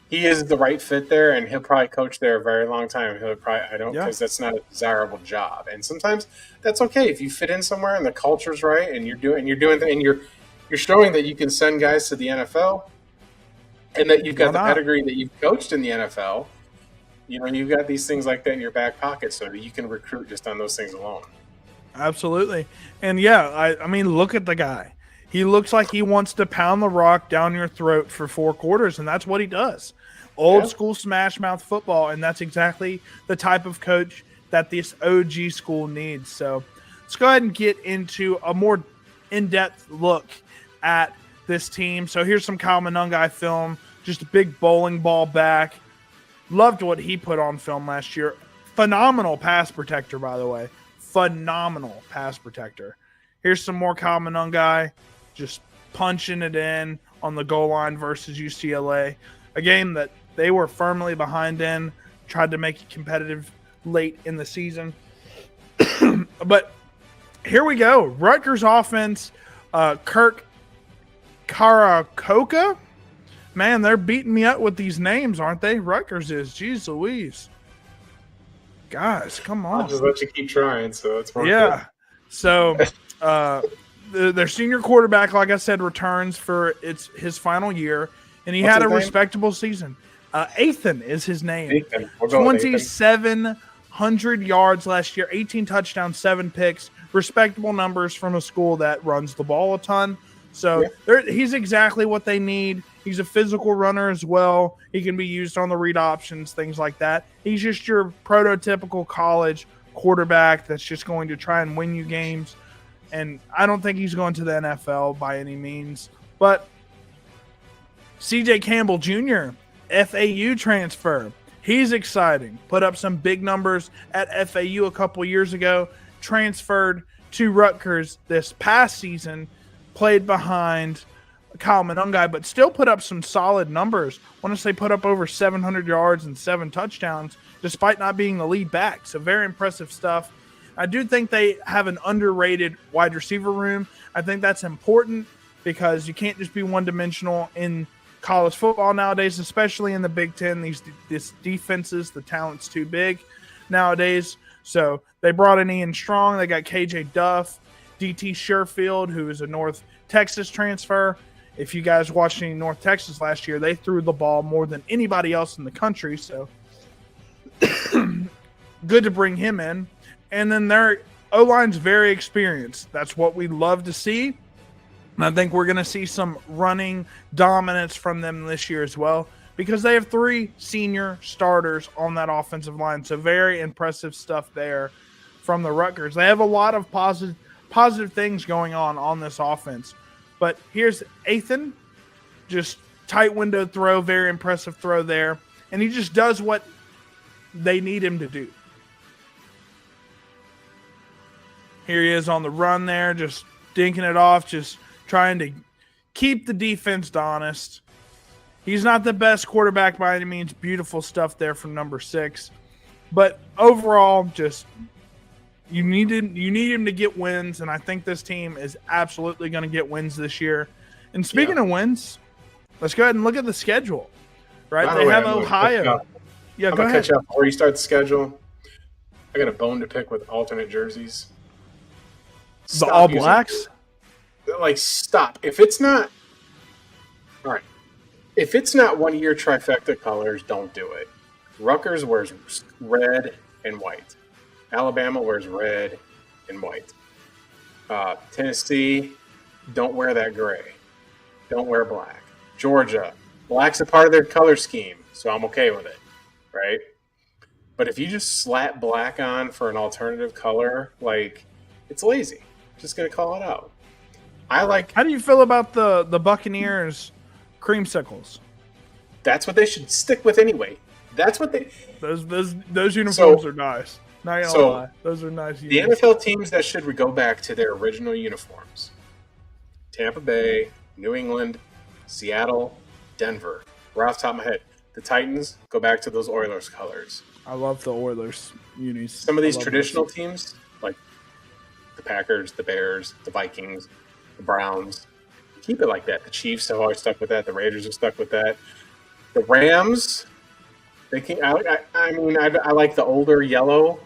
Speaker 2: he is the right fit there, and he'll probably coach there a very long time. Because that's not a desirable job, and sometimes that's okay if you fit in somewhere and the culture's right, and you're showing that you can send guys to the NFL, and that you've got the pedigree that you've coached in the NFL. You've got these things like that in your back pocket, so that you can recruit just on those things alone.
Speaker 3: Absolutely, and I mean, look at the guy. He looks like he wants to pound the rock down your throat for 4 quarters, and that's what he does. Old school smash mouth football, and that's exactly the type of coach that this OG school needs. So let's go ahead and get into a more in-depth look at this team. So here's some Kyle Monangai film, just a big bowling ball back. Loved what he put on film last year. Phenomenal pass protector, by the way. Phenomenal pass protector. Here's some more Kyle Monangai, just punching it in on the goal line versus UCLA. A game that they were firmly behind in, tried to make it competitive late in the season. But here we go. Rutgers offense, Kirk Karakoka. Man, they're beating me up with these names, aren't they? Rutgers is. Jeez Louise. Guys, come on.
Speaker 2: I'll just let you keep trying, so it's worth
Speaker 3: it. So, their senior quarterback, like I said, returns for his final year, and he had a respectable season. Ethan is his name. 2,700 yards last year, 18 touchdowns, 7 picks. Respectable numbers from a school that runs the ball a ton. So he's exactly what they need. He's a physical runner as well. He can be used on the read options, things like that. He's just your prototypical college quarterback that's just going to try and win you games. And I don't think he's going to the NFL by any means. But CJ Campbell Jr., FAU transfer. He's exciting. Put up some big numbers at FAU a couple years ago. Transferred to Rutgers this past season. Played behind Kyle Monangai, but still put up some solid numbers. I want to say put up over 700 yards and 7 touchdowns, despite not being the lead back. So very impressive stuff. I do think they have an underrated wide receiver room. I think that's important because you can't just be one-dimensional in college football nowadays, especially in the Big Ten. These defenses, the talent's too big nowadays. So they brought in Ian Strong. They got KJ Duff, DT Sherfield, who is a North Texas transfer. If you guys watched any North Texas last year, they threw the ball more than anybody else in the country. So good to bring him in. And then their O-line's very experienced. That's what we love to see. And I think we're going to see some running dominance from them this year as well because they have 3 senior starters on that offensive line. So very impressive stuff there from the Rutgers. They have a lot of positive things going on this offense. But here's Ethan, just tight window throw, very impressive throw there. And he just does what they need him to do. Here he is on the run there, just dinking it off, just trying to keep the defense honest. He's not the best quarterback by any means. Beautiful stuff there from number 6. But overall, just you need him to get wins, and I think this team is absolutely going to get wins this year. And speaking of wins, let's go ahead and look at the schedule. Right? They have Ohio. Yeah, go ahead.
Speaker 2: Catch up before you start the schedule. I got a bone to pick with alternate jerseys.
Speaker 3: The All Blacks?
Speaker 2: Stop. If it's not – all right. If it's not 1 year trifecta colors, don't do it. Rutgers wears red and white. Alabama wears red and white. Tennessee, don't wear that gray. Don't wear black. Georgia, black's a part of their color scheme, so I'm okay with it, right? But if you just slap black on for an alternative color, like, it's lazy. Just going to call it out.
Speaker 3: How do you feel about the Buccaneers creamsicles?
Speaker 2: That's what they should stick with anyway. That's what they.
Speaker 3: Those uniforms are nice. Not gonna lie, those are nice.
Speaker 2: The NFL teams that should go back to their original uniforms: Tampa Bay, New England, Seattle, Denver. Right off the top of my head, the Titans go back to those Oilers colors.
Speaker 3: I love the Oilers unis.
Speaker 2: Some of these traditional teams, like the Packers, the Bears, the Vikings, the Browns, keep it like that. The Chiefs have always stuck with that. The Raiders have stuck with that. The Rams, they can. I like the older yellow.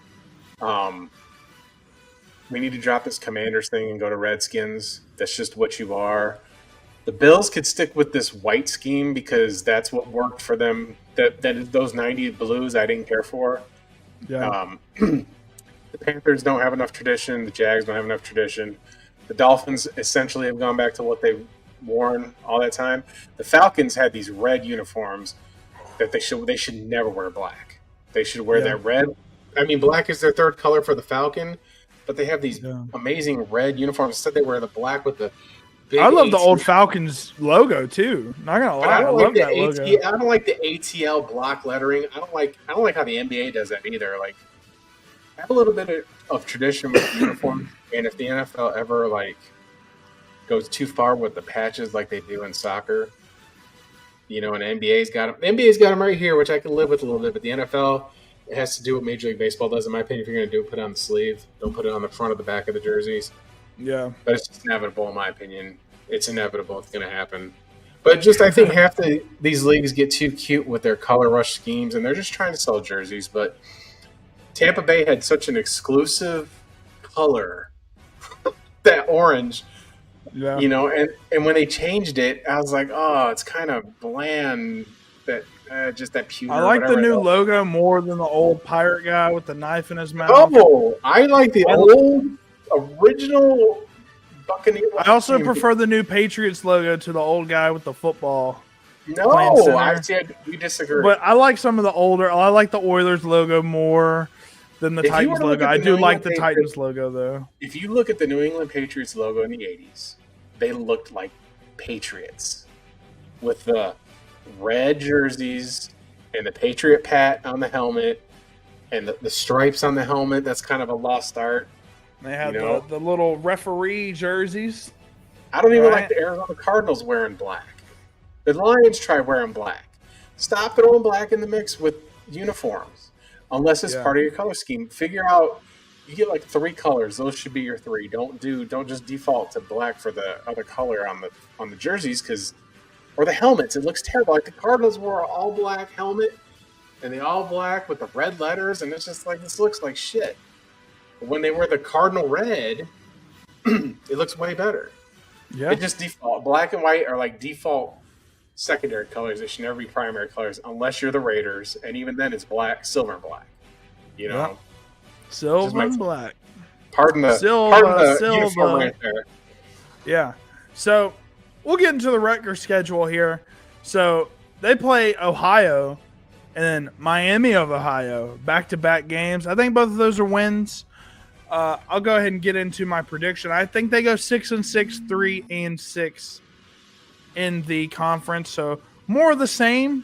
Speaker 2: We need to drop this Commanders thing and go to Redskins. That's just what you are. The Bills could stick with this white scheme because that's what worked for them. That those 90s blues I didn't care for.
Speaker 3: Yeah.
Speaker 2: The Panthers don't have enough tradition. The Jags don't have enough tradition. The Dolphins essentially have gone back to what they've worn all that time. The Falcons had these red uniforms that they should never wear black. They should wear that red. I mean, black is their third color for the Falcon, but they have these amazing red uniforms. Instead, they wear the black with the big.
Speaker 3: I love the old Falcons logo too. Not gonna lie, I love that logo.
Speaker 2: I don't like the ATL block lettering. I don't like how the NBA does that either. Like, have a little bit of tradition with the uniform, and if the NFL ever goes too far with the patches like they do in soccer, and the NBA's got them. The NBA's got them right here, which I can live with a little bit, but the NFL. It has to do what Major League Baseball does, in my opinion. If you're going to do it, put it on the sleeve. Don't put it on the front or the back of the jerseys.
Speaker 3: Yeah.
Speaker 2: But it's just inevitable, in my opinion. It's inevitable. It's going to happen. But I think half these leagues get too cute with their color rush schemes, and they're just trying to sell jerseys. But Tampa Bay had such an exclusive color, that orange, and when they changed it, I was like, oh, it's kind of bland. Just that pewter.
Speaker 3: I like the new logo more than the old pirate guy with the knife in his mouth.
Speaker 2: Oh, I like the old original Buccaneer.
Speaker 3: I also prefer the new Patriots logo to the old guy with the football.
Speaker 2: No, I said we disagree.
Speaker 3: But I like some of the older. I like the Oilers logo more than the Titans logo. I do like the Titans logo though.
Speaker 2: If you look at the New England Patriots logo in the 80s, they looked like Patriots with the red jerseys and the Patriot pat on the helmet and the stripes on the helmet. That's kind of a lost art.
Speaker 3: They have the little referee jerseys.
Speaker 2: I don't even like the Arizona Cardinals wearing black. The Lions try wearing black. Stop throwing black in the mix with uniforms unless it's part of your color scheme. Figure out, you get like 3 colors. Those should be your 3. Don't just default to black for the other color on the jerseys or the helmets. It looks terrible. Like the Cardinals wore an all black helmet and the all black with the red letters, and it's just like, this looks like shit. But when they wear the Cardinal red, it looks way better.
Speaker 3: Yeah.
Speaker 2: It just default. Black and white are like default secondary colors. They should never be primary colors unless you're the Raiders, and even then it's black, silver and black.
Speaker 3: Silver and black.
Speaker 2: Pardon the uniform right there.
Speaker 3: Yeah. So we'll get into the Rutgers schedule here. So they play Ohio and then Miami of Ohio, back-to-back games. I think both of those are wins. I'll go ahead and get into my prediction. I think they go 6-6, 3-6 in the conference. So more of the same.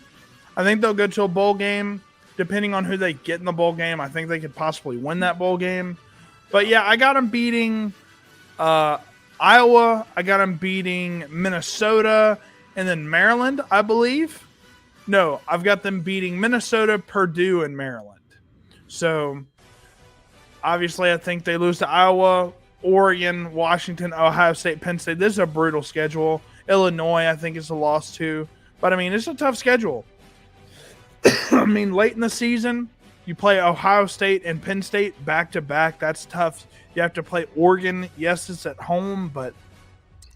Speaker 3: I think they'll go to a bowl game. Depending on who they get in the bowl game, I think they could possibly win that bowl game. But yeah, I got them beating Iowa, I got them beating Minnesota, and then Maryland, I believe. No, I've got them beating Minnesota, Purdue, and Maryland. So, obviously, I think they lose to Iowa, Oregon, Washington, Ohio State, Penn State. This is a brutal schedule. Illinois, I think, is a loss too. But, I mean, it's a tough schedule. I mean, late in the season, you play Ohio State and Penn State back-to-back. That's tough. You have to play Oregon. Yes, it's at home, but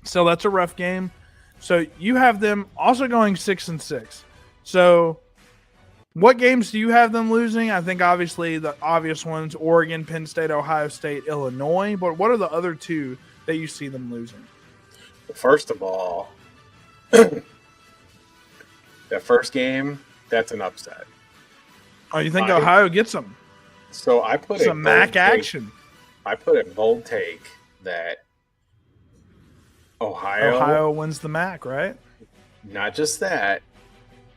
Speaker 3: still, that's a rough game. So you have them also going 6-6. So what games do you have them losing? I think obviously the obvious ones, Oregon, Penn State, Ohio State, Illinois. But what are the other 2 that you see them losing?
Speaker 2: First of all, that first game, that's an upset.
Speaker 3: Oh, you think Ohio gets them?
Speaker 2: So I put
Speaker 3: some MAC action.
Speaker 2: I put a bold take that
Speaker 3: Ohio wins the MAC, right?
Speaker 2: Not just that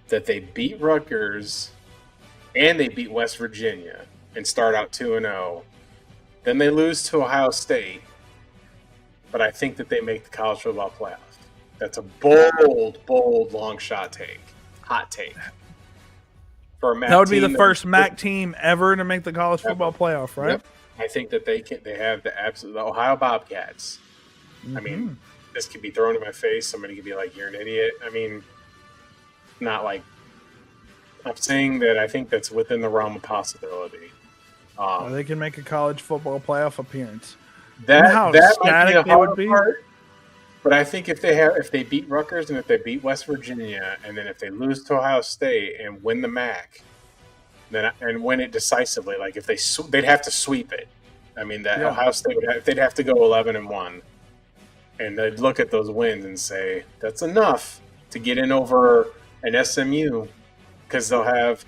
Speaker 2: they beat Rutgers and they beat West Virginia and start out 2-0. Then they lose to Ohio State, but I think that they make the college football playoff. That's a bold, long shot take. Hot take. For a MAC
Speaker 3: that would be
Speaker 2: team
Speaker 3: the first MAC team ever to make the college football playoff, right?
Speaker 2: Yep. I think that they have the Ohio Bobcats.
Speaker 3: Mm-hmm.
Speaker 2: I mean, this could be thrown in my face. Somebody could be like, "You're an idiot." I mean, not like I'm saying that. I think that's within the realm of possibility.
Speaker 3: They can make a college football playoff appearance.
Speaker 2: That might be the hard
Speaker 3: be.
Speaker 2: part. But I think if they beat Rutgers and if they beat West Virginia, and then if they lose to Ohio State and win the MAC, and win it decisively, like if they'd have to sweep it. I mean, Ohio State they'd have to go 11-1, and they'd look at those wins and say that's enough to get in over an SMU, because they'll have,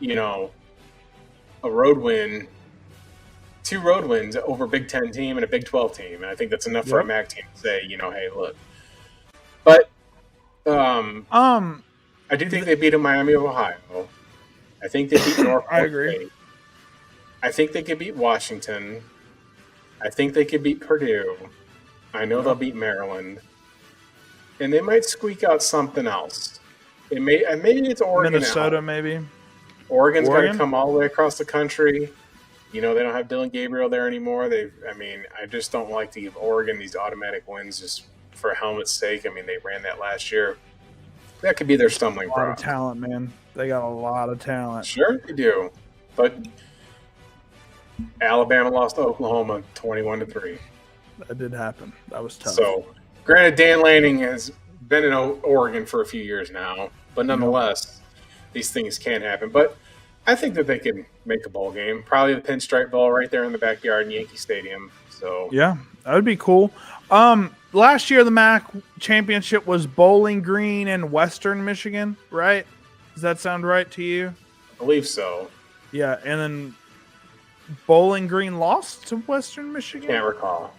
Speaker 2: a road win. 2 road wins over a Big Ten team and a Big 12 team, and I think that's enough for a MAC team to say, hey, look. But I do think they beat Miami of Ohio. I think they beat North.
Speaker 3: I agree.
Speaker 2: State. I think they could beat Washington. I think they could beat Purdue. I know they'll beat Maryland, and they might squeak out something else. Maybe it's Oregon.
Speaker 3: Minnesota, maybe.
Speaker 2: Oregon's got to come all the way across the country. They don't have Dylan Gabriel there anymore. I just don't like to give Oregon these automatic wins just for helmet's sake. I mean, they ran that last year. That could be their stumbling block.
Speaker 3: A lot of talent, man. They got a lot of talent.
Speaker 2: Sure, they do. But Alabama lost to Oklahoma 21-3.
Speaker 3: That did happen. That was tough.
Speaker 2: So, granted, Dan Lanning has been in Oregon for a few years now, but nonetheless, these things can happen. But I think that they can make a bowl game. Probably the Pinstripe Bowl right there in the backyard in Yankee Stadium. So
Speaker 3: yeah, that would be cool. Last year the MAC championship was Bowling Green and Western Michigan, right? Does that sound right to you?
Speaker 2: I believe so.
Speaker 3: Yeah, and then Bowling Green lost to Western Michigan?
Speaker 2: Can't recall.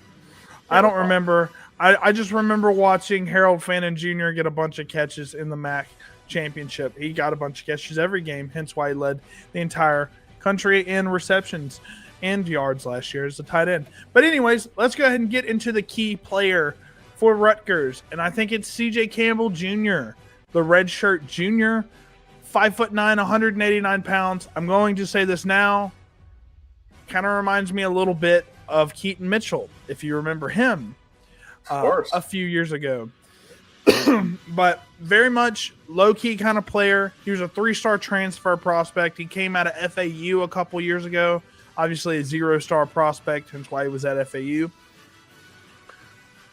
Speaker 3: I don't remember. I just remember watching Harold Fannin Jr. get a bunch of catches in the MAC championship. He got a bunch of catches every game, hence why he led the entire country in receptions and yards last year as a tight end. But anyways, let's go ahead and get into the key player for Rutgers, and I think it's CJ Campbell Jr., the redshirt junior, 5'9", 189 pounds. I'm going to say this now. Kind of reminds me a little bit of Keaton Mitchell, if you remember him, a few years ago. But very much low-key kind of player. He was a 3-star transfer prospect. He came out of FAU a couple years ago. Obviously a 0-star prospect, hence why he was at FAU.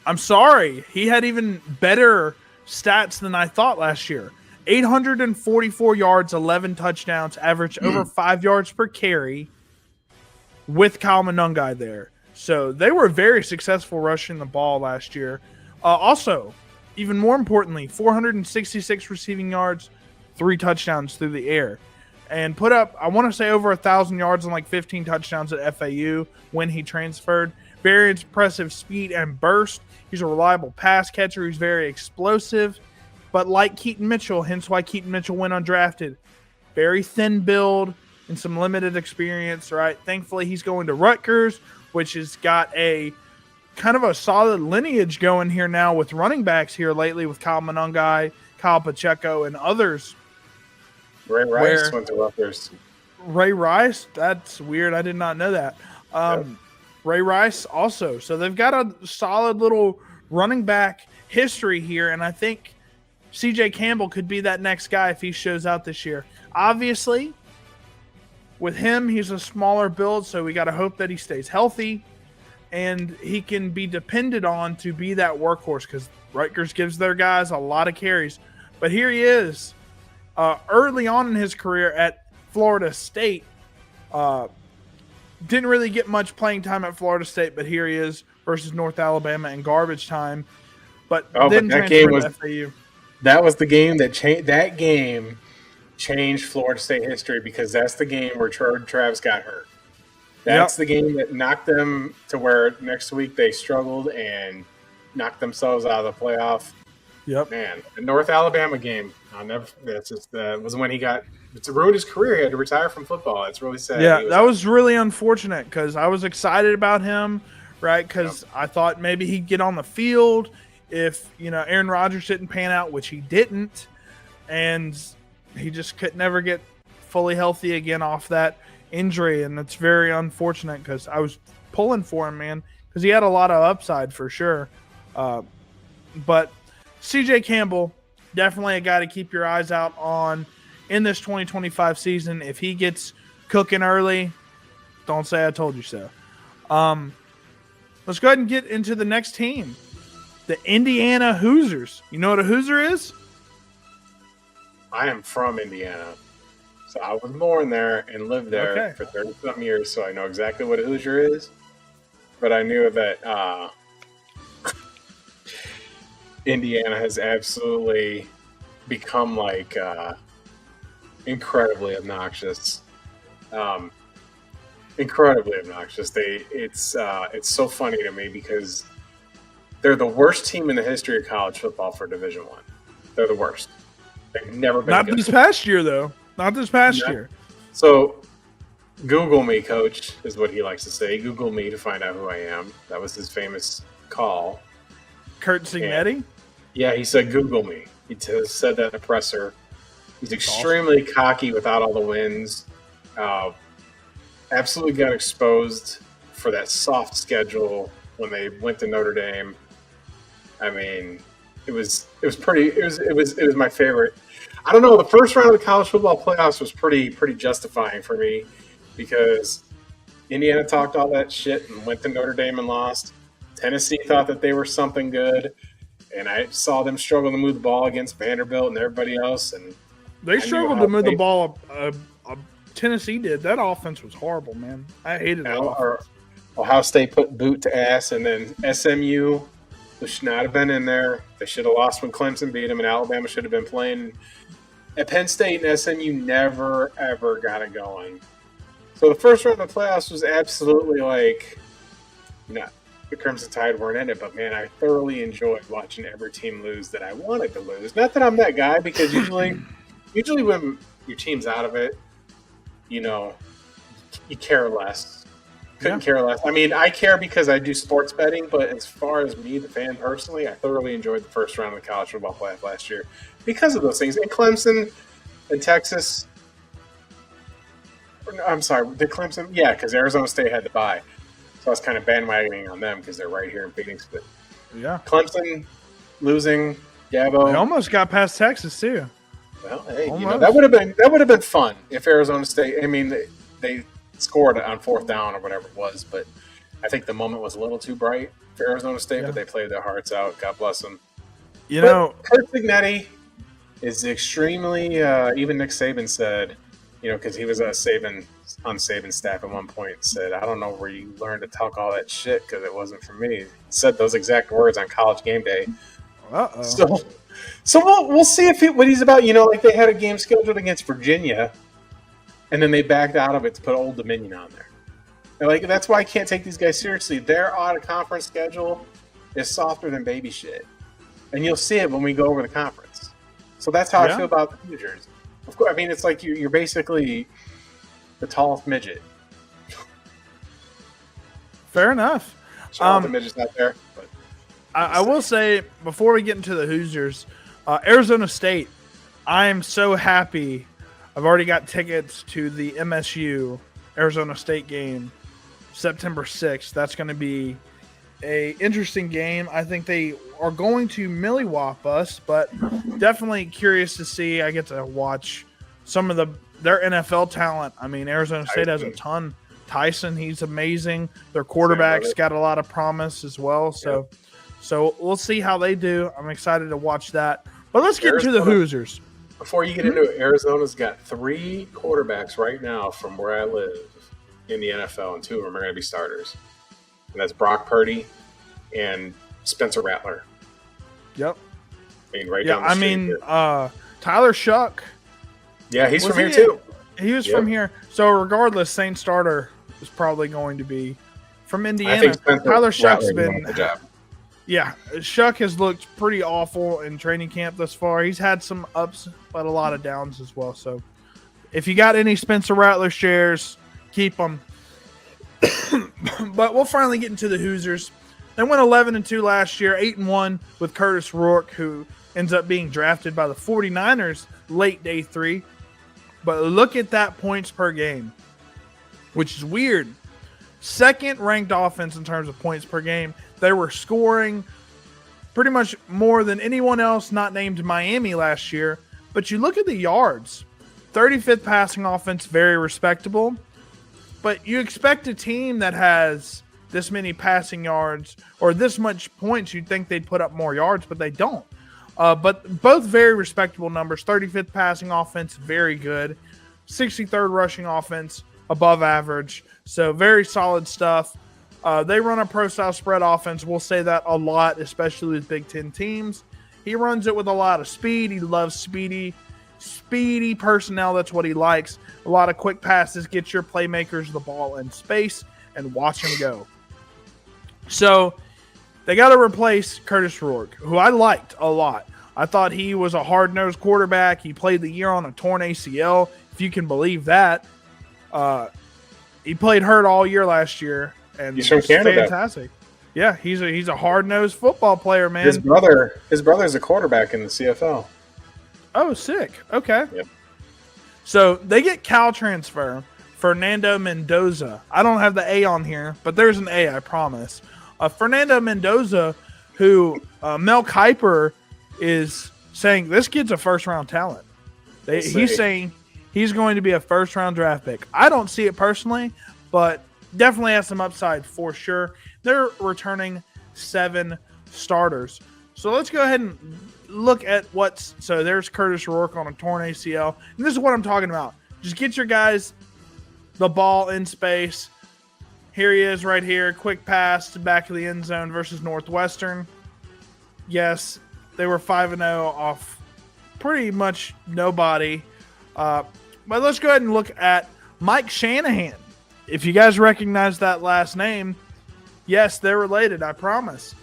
Speaker 3: I'm sorry. He had even better stats than I thought last year. 844 yards, 11 touchdowns, averaged over 5 yards per carry with Kyle Monungai there. So they were very successful rushing the ball last year. Also, even more importantly, 466 receiving yards, 3 touchdowns through the air. And put up, I want to say, over 1,000 yards and like 15 touchdowns at FAU when he transferred. Very impressive speed and burst. He's a reliable pass catcher. He's very explosive. But like Keaton Mitchell, hence why Keaton Mitchell went undrafted. Very thin build and some limited experience, right? Thankfully, he's going to Rutgers, which has got a kind of a solid lineage going here now with running backs here lately with Kyle Monungai, Kyle Pacheco, and others.
Speaker 2: Ray Rice went to Rutgers.
Speaker 3: Ray Rice? That's weird. I did not know that. Ray Rice also. So they've got a solid little running back history here, and I think CJ Campbell could be that next guy if he shows out this year. Obviously, with him, he's a smaller build, so we got to hope that he stays healthy and he can be depended on to be that workhorse because Rutgers gives their guys a lot of carries. But here he is, early on in his career at Florida State. Didn't really get much playing time at Florida State, but here he is versus North Alabama in garbage time. But then
Speaker 2: that game was
Speaker 3: to FAU.
Speaker 2: That was the game that changed. That game changed Florida State history because that's the game where Travis got hurt. That's the game that knocked them to where next week they struggled and knocked themselves out of the playoff.
Speaker 3: Yep.
Speaker 2: Man, the North Alabama game. I'll never. That's just was when he got. It's ruined his career. He had to retire from football. It's really sad.
Speaker 3: Yeah, that was really unfortunate because I was excited about him, right? Because I thought maybe he'd get on the field if Aaron Rodgers didn't pan out, which he didn't, and he just could never get fully healthy again off that injury, and it's very unfortunate because I was pulling for him, man, because he had a lot of upside for sure. But CJ Campbell, definitely a guy to keep your eyes out on in this 2025 season. If he gets cooking early, don't say I told you so. Let's go ahead and get into the next team, the Indiana Hoosiers. You know what a Hoosier is?
Speaker 2: I am from Indiana. So I was born there and lived there for 30-something years, so I know exactly what a Hoosier is. But I knew that Indiana has absolutely become like incredibly obnoxious. Incredibly obnoxious. It's so funny to me because they're the worst team in the history of college football for Division I. They're the worst. They've never been
Speaker 3: Not this past year, though. Not this past year.
Speaker 2: So, Google me, Coach, is what he likes to say. Google me to find out who I am. That was his famous call.
Speaker 3: Kurt Signetti?
Speaker 2: Yeah, he said, Google me. He said that in a presser. He's extremely cocky without all the wins. Absolutely got exposed for that soft schedule when they went to Notre Dame. I mean, it was my favorite. I don't know. The first round of the college football playoffs was pretty justifying for me because Indiana talked all that shit and went to Notre Dame and lost. Tennessee thought that they were something good, and I saw them struggle to move the ball against Vanderbilt and everybody else. And
Speaker 3: they struggled to move the ball. Tennessee did. That offense was horrible, man. I hated it.
Speaker 2: Ohio State put boot to ass, and then SMU, who should not have been in there. They should have lost when Clemson beat them, and Alabama should have been playing. At Penn State and SMU never, ever got it going. So the first round of the playoffs was absolutely like, the Crimson Tide weren't in it, but man, I thoroughly enjoyed watching every team lose that I wanted to lose. Not that I'm that guy, because usually when your team's out of it, you care less. Couldn't care less. I mean, I care because I do sports betting, but as far as me, the fan personally, I thoroughly enjoyed the first round of the college football playoff last year because of those things. And Clemson and Texas, I'm sorry, did Clemson? Yeah, because Arizona State had to bye. So I was kind of bandwagoning on them because they're right here in Phoenix. But
Speaker 3: yeah,
Speaker 2: Clemson losing, Dabo.
Speaker 3: They almost got past Texas too.
Speaker 2: Well, hey, that would have been fun if Arizona State. I mean, they scored on fourth down or whatever it was, but I think the moment was a little too bright for Arizona State. But they played their hearts out. God bless them. Kurt Signetti is extremely. Even Nick Saban said, because he was on Saban's staff at one point, said, "I don't know where you learned to talk all that shit because it wasn't for me." He said those exact words on College Game Day. So we'll see what he's about. Like they had a game scheduled against Virginia, and then they backed out of it to put Old Dominion on there. And like that's why I can't take these guys seriously. Their out-of-conference schedule is softer than baby shit, and you'll see it when we go over the conference. So that's how I feel about the Hoosiers. Of course, I mean it's like you're basically the tallest midget.
Speaker 3: Fair enough.
Speaker 2: Shout out the midgets out there. But
Speaker 3: I will say, before we get into the Hoosiers, Arizona State, I am so happy. I've already got tickets to the MSU Arizona State game, September 6th. That's going to be a interesting game. I think they are going to millywop us, but definitely curious to see. I get to watch some of their NFL talent. I mean, Arizona State has a ton. Tyson, he's amazing. Their quarterback's got a lot of promise as well. So we'll see how they do. I'm excited to watch that. But let's get to the Hoosiers.
Speaker 2: Before you get into it, Arizona's got 3 quarterbacks right now from where I live in the NFL, and 2 of them are going to be starters. And that's Brock Purdy and Spencer Rattler.
Speaker 3: Yep.
Speaker 2: I mean, down the street.
Speaker 3: Tyler Shuck,
Speaker 2: Yeah, he's
Speaker 3: Was
Speaker 2: from here
Speaker 3: he-
Speaker 2: too.
Speaker 3: He was
Speaker 2: Yep.
Speaker 3: from here. So regardless, Saint starter is probably going to be from
Speaker 2: I
Speaker 3: Indiana.
Speaker 2: think Spencer
Speaker 3: Tyler Shuck's
Speaker 2: Rattler
Speaker 3: been
Speaker 2: won the job.
Speaker 3: Yeah, Shuck has looked pretty awful in training camp thus far. He's had some ups, but a lot of downs as well. So if you got any Spencer Rattler shares, keep them. But we'll finally get into the Hoosiers. They went 11-2 last year, 8-1 with Curtis Rourke, who ends up being drafted by the 49ers late day 3. But look at that points per game, which is weird. Second ranked offense in terms of points per game. They were scoring pretty much more than anyone else not named Miami last year. But you look at the yards. 35th passing offense, very respectable. But you expect a team that has this many passing yards or this much points, you'd think they'd put up more yards, but they don't. But both very respectable numbers. 35th passing offense, very good. 63rd rushing offense, above average. So very solid stuff. They run a pro-style spread offense. We'll say that a lot, especially with Big Ten teams. He runs it with a lot of speed. He loves speedy personnel. That's what he likes. A lot of quick passes. Get your playmakers the ball in space and watch him go. So they got to replace Curtis Rourke, who I liked a lot. I thought he was a hard-nosed quarterback. He played the year on a torn ACL, if you can believe that. He played hurt all year last year. And
Speaker 2: He's from Canada.
Speaker 3: Fantastic. Yeah, he's a hard-nosed football player, man.
Speaker 2: His brother's a quarterback in the CFL.
Speaker 3: Oh, sick. Okay.
Speaker 2: Yep.
Speaker 3: So they get Cal transfer, Fernando Mendoza. I don't have the A on here, but there's an A, I promise. Fernando Mendoza, who Mel Kiper is saying this kid's a first-round talent. He's saying he's going to be a first-round draft pick. I don't see it personally, but definitely has some upside for sure. They're returning 7 starters. So let's go ahead and look at so there's Curtis Rourke on a torn ACL. And this is what I'm talking about. Just get your guys the ball in space. Here he is right here. Quick pass to back of the end zone versus Northwestern. Yes, they were 5-0 off pretty much nobody. But let's go ahead and look at Mike Shanahan. If you guys recognize that last name, yes, they're related, I promise.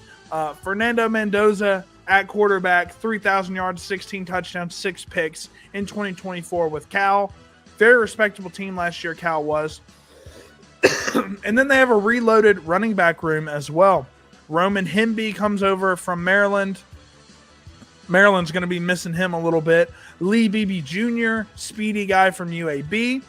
Speaker 3: Fernando Mendoza at quarterback, 3,000 yards, 16 touchdowns, 6 picks in 2024 with Cal. Very respectable team last year, Cal was. And then they have a reloaded running back room as well. Roman Hemby comes over from Maryland. Maryland's going to be missing him a little bit. Lee Beebe Jr., speedy guy from UAB.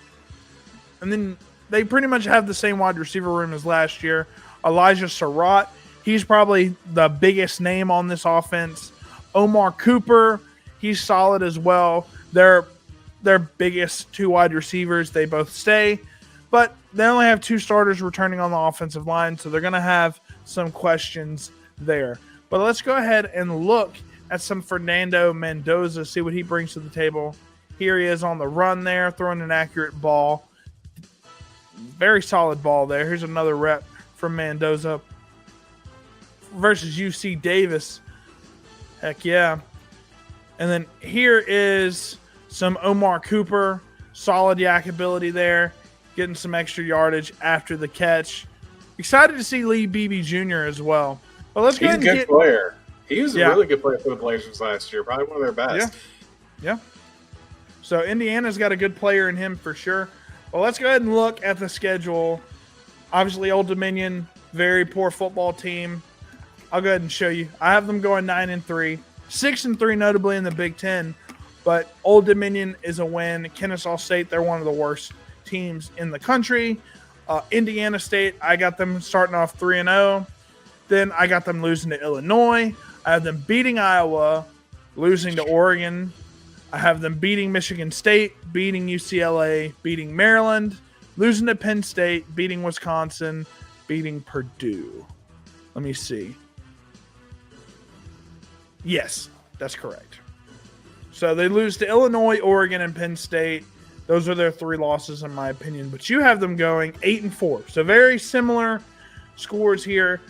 Speaker 3: And then they pretty much have the same wide receiver room as last year. Elijah Surratt, he's probably the biggest name on this offense. Omar Cooper, he's solid as well. They're their biggest 2 wide receivers. They both stay, but they only have 2 starters returning on the offensive line, so they're going to have some questions there. But let's go ahead and look at some Fernando Mendoza, see what he brings to the table. Here he is on the run there, throwing an accurate ball. Very solid ball there. Here's another rep from Mendoza versus UC Davis. Heck yeah. And then here is some Omar Cooper. Solid yak ability there. Getting some extra yardage after the catch. Excited to see Lee Beebe Jr. as well. But let's go ahead and
Speaker 2: He's a good player. He was a really good player for the Blazers last year. Probably one of their best.
Speaker 3: Yeah. So Indiana's got a good player in him for sure. Well, let's go ahead and look at the schedule. Obviously, Old Dominion, very poor football team. I'll go ahead and show you. I have them going 9-3, 6-3 notably in the Big Ten. But Old Dominion is a win. Kennesaw State, they're one of the worst teams in the country. Indiana State, I got them starting off 3-0. Then I got them losing to Illinois. I have them beating Iowa, losing to Oregon. I have them beating Michigan State, beating UCLA, beating Maryland, losing to Penn State, beating Wisconsin, beating Purdue. Let me see. Yes, that's correct. So they lose to Illinois, Oregon, and Penn State. Those are their 3 losses in my opinion. But you have them going 8-4. So very similar scores here.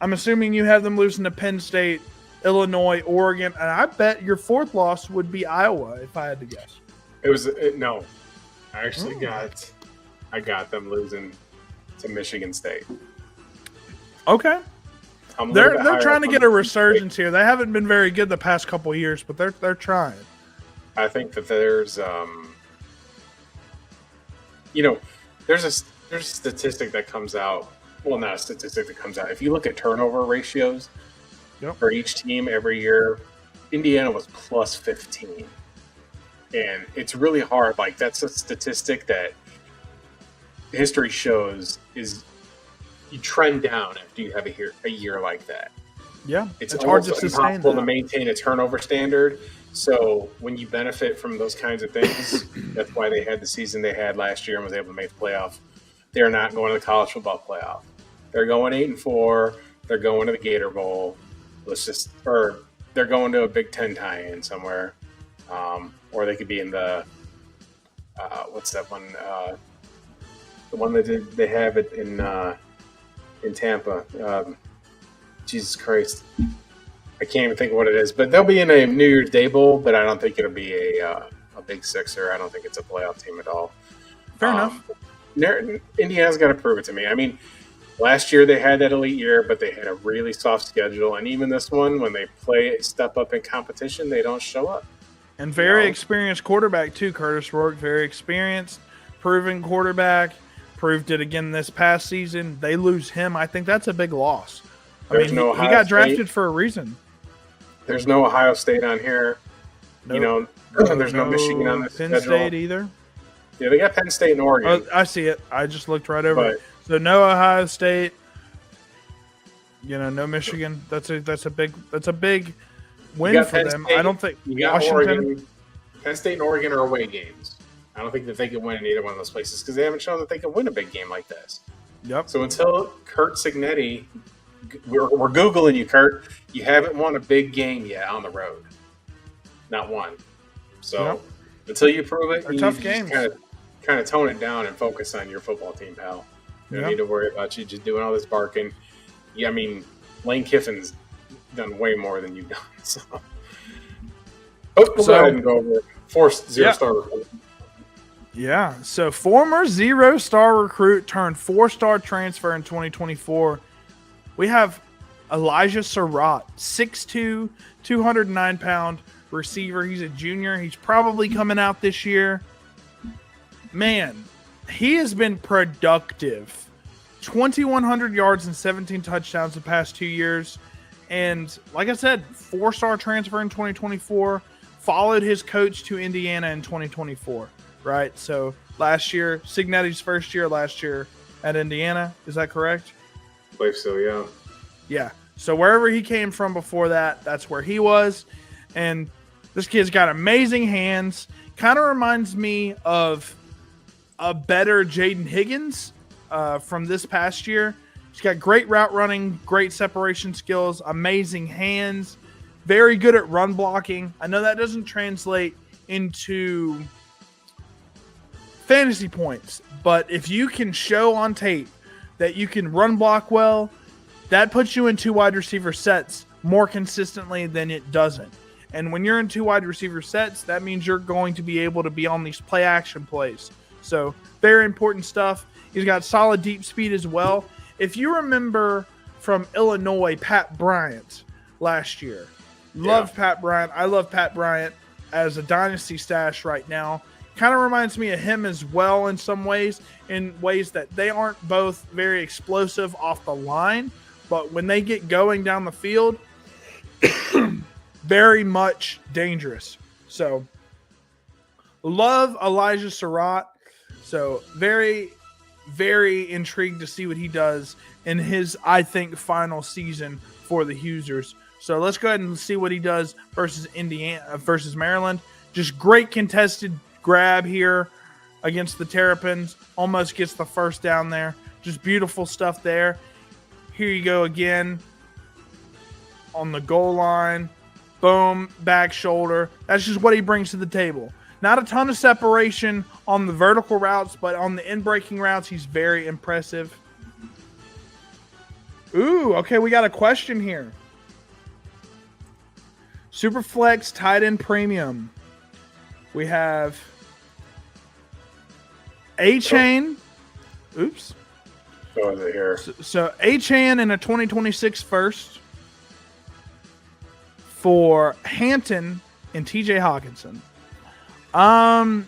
Speaker 3: I'm assuming you have them losing to Penn State, Illinois, Oregon, and I bet your 4th loss would be Iowa, if I had to guess.
Speaker 2: No. I actually I got them losing to Michigan State.
Speaker 3: Okay. They're trying to get a resurgence here. They haven't been very good the past couple of years, but they're trying.
Speaker 2: I think that there's there's a statistic that comes out. Well, not a statistic that comes out. If you look at turnover ratios for each team every year, Indiana was plus 15. And it's really hard. Like, that's a statistic that history shows is you trend down after you have a year like that.
Speaker 3: Yeah,
Speaker 2: it's
Speaker 3: hard to sustain
Speaker 2: impossible
Speaker 3: that.
Speaker 2: to maintain a turnover standard. So when you benefit from those kinds of things, that's why they had the season they had last year and was able to make the playoff. They're not going to the college football playoff. They're going 8-4. They're going to the Gator Bowl. They're going to a Big Ten tie-in somewhere. Or they could be in the what's that one? The one that they have it in Tampa. Jesus Christ, I can't even think of what it is. But they'll be in a New Year's Day Bowl, but I don't think it'll be a Big Sixer. I don't think it's a playoff team at all.
Speaker 3: Fair enough.
Speaker 2: Indiana's got to prove it to me. I mean, last year they had that elite year, but they had a really soft schedule, and even this one, when they step up in competition, they don't show up.
Speaker 3: And very experienced quarterback, too, Curtis Rourke. Very experienced, proven quarterback. Proved it again this past season. They lose him. I think that's a big loss. He got drafted for a reason.
Speaker 2: There's no Ohio State on here.
Speaker 3: Nope.
Speaker 2: There's no Michigan on this
Speaker 3: Penn
Speaker 2: schedule.
Speaker 3: State either.
Speaker 2: Yeah, they got Penn State and Oregon.
Speaker 3: Oh, I see it. I just looked right over it. So no Ohio State. No Michigan. That's a big win for them.
Speaker 2: State,
Speaker 3: I don't think
Speaker 2: you got
Speaker 3: Washington.
Speaker 2: Oregon. Penn State and Oregon are away games. I don't think that they can win in either one of those places because they haven't shown that they can win a big game like this.
Speaker 3: Yep.
Speaker 2: So until Kurt Signetti, we're Googling you, Kurt. You haven't won a big game yet on the road. Not one. So until you prove it,
Speaker 3: They're
Speaker 2: you
Speaker 3: tough
Speaker 2: just
Speaker 3: games.
Speaker 2: kind of tone it down and focus on your football team, pal. You don't need to worry about you just doing all this barking. Yeah, I mean, Lane Kiffin's done way more than you've done. So, go ahead and go over 4 0-star recruit.
Speaker 3: Yeah, so former 0-star recruit turned 4-star transfer in 2024. We have Elijah Surratt, 6'2", 209-pound receiver. He's a junior. He's probably coming out this year. Man, he has been productive. 2,100 yards and 17 touchdowns the past 2 years. And like I said, 4-star transfer in 2024. Followed his coach to Indiana in 2024. Right, so last year, Signetti's first year last year at Indiana. Is that correct?
Speaker 2: I believe so, yeah.
Speaker 3: Yeah, so wherever he came from before that, that's where he was. And this kid's got amazing hands. Kind of reminds me of a better Jaden Higgins from this past year. He's got great route running, great separation skills, amazing hands, very good at run blocking. I know that doesn't translate into fantasy points, but if you can show on tape that you can run block well, that puts you in 2 wide receiver sets more consistently than it doesn't. And when you're in 2 wide receiver sets, that means you're going to be able to be on these play action plays. So very important stuff. He's got solid deep speed as well. If you remember from Illinois, Pat Bryant last year, loved Pat Bryant. I love Pat Bryant as a dynasty stash right now. Kind of reminds me of him as well in some ways, in ways that they aren't both very explosive off the line, but when they get going down the field, very much dangerous. So, love Elijah Surratt. So, very, very intrigued to see what he does in his, I think, final season for the Hoosiers. So, let's go ahead and see what he does versus versus Maryland. Just great contested grab here against the Terrapins. Almost gets the first down there. Just beautiful stuff there. Here you go again on the goal line. Boom, back shoulder. That's just what he brings to the table. Not a ton of separation on the vertical routes, but on the in-breaking routes, he's very impressive. Ooh, okay, we got a question here. Superflex tight end premium. We have A-Chain. Oops.
Speaker 2: Go with it here.
Speaker 3: So A-Chan in a 2026 first for Hampton and TJ Hawkinson. I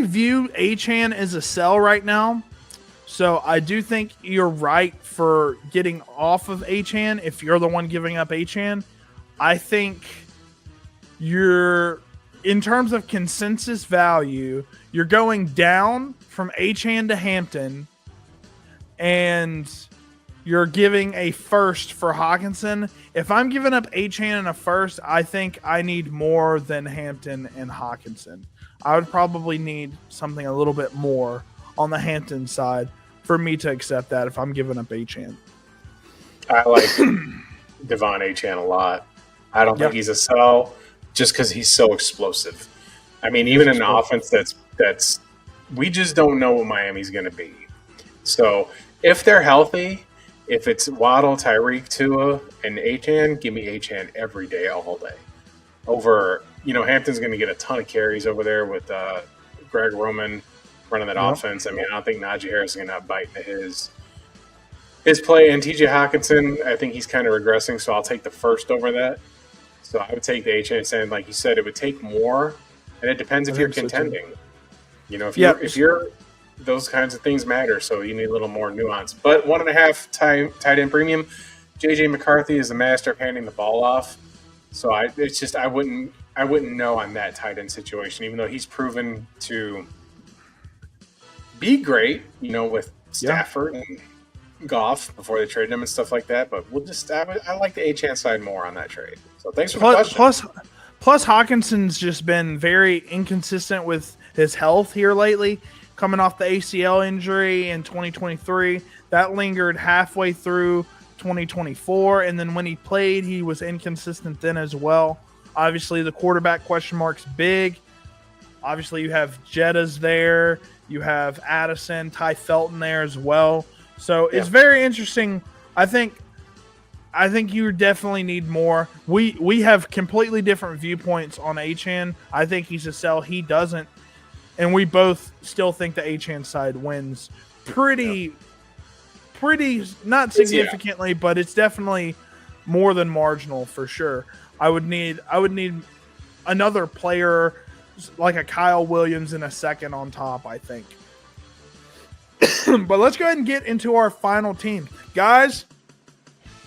Speaker 3: view A-Chan as a sell right now. So I do think you're right for getting off of A-Chan if you're the one giving up A-Chan. I think in terms of consensus value, you're going down from A-Chan to Hampton, and you're giving a first for Hawkinson. If I'm giving up A-Chan and a first, I think I need more than Hampton and Hawkinson. I would probably need something a little bit more on the Hampton side for me to accept that if I'm giving up A-Chan.
Speaker 2: I like Devon A-Chan a lot. I don't think he's a sell just because he's so explosive. I mean, even in an offense that's we just don't know what Miami's going to be. So if they're healthy, if it's Waddle, Tyreek, Tua, and A-Chan, give me A-Chan every day, all day. Over, Hampton's going to get a ton of carries over there with Greg Roman running that offense. I mean, I don't think Najee Harris is going to bite into his play. And TJ Hawkinson, I think he's kind of regressing, so I'll take the first over that. So I would take the A-Chan, and like you said, it would take more, and it depends if you're contending. If you're those kinds of things matter, so you need a little more nuance. But 1.5 tight end premium. JJ McCarthy is a master of handing the ball off. So I wouldn't know on that tight end situation, even though he's proven to be great, with Stafford and Goff before they traded him and stuff like that. But I like the A-Chan side more on that trade. So thanks for the question.
Speaker 3: Plus Hawkinson's just been very inconsistent with his health here lately. Coming off the ACL injury in 2023, that lingered halfway through 2024, and then when he played, he was inconsistent then as well. Obviously, the quarterback question mark's big. Obviously, you have Jettas there. You have Addison, Ty Felton there as well. So it's very interesting. I think you definitely need more. We have completely different viewpoints on A-Chan. I think he's a sell. He doesn't. And we both still think the A-Chan side wins pretty not significantly, but it's definitely more than marginal for sure. I would need another player like a Kyle Williams in a second on top, I think. But let's go ahead and get into our final team. Guys,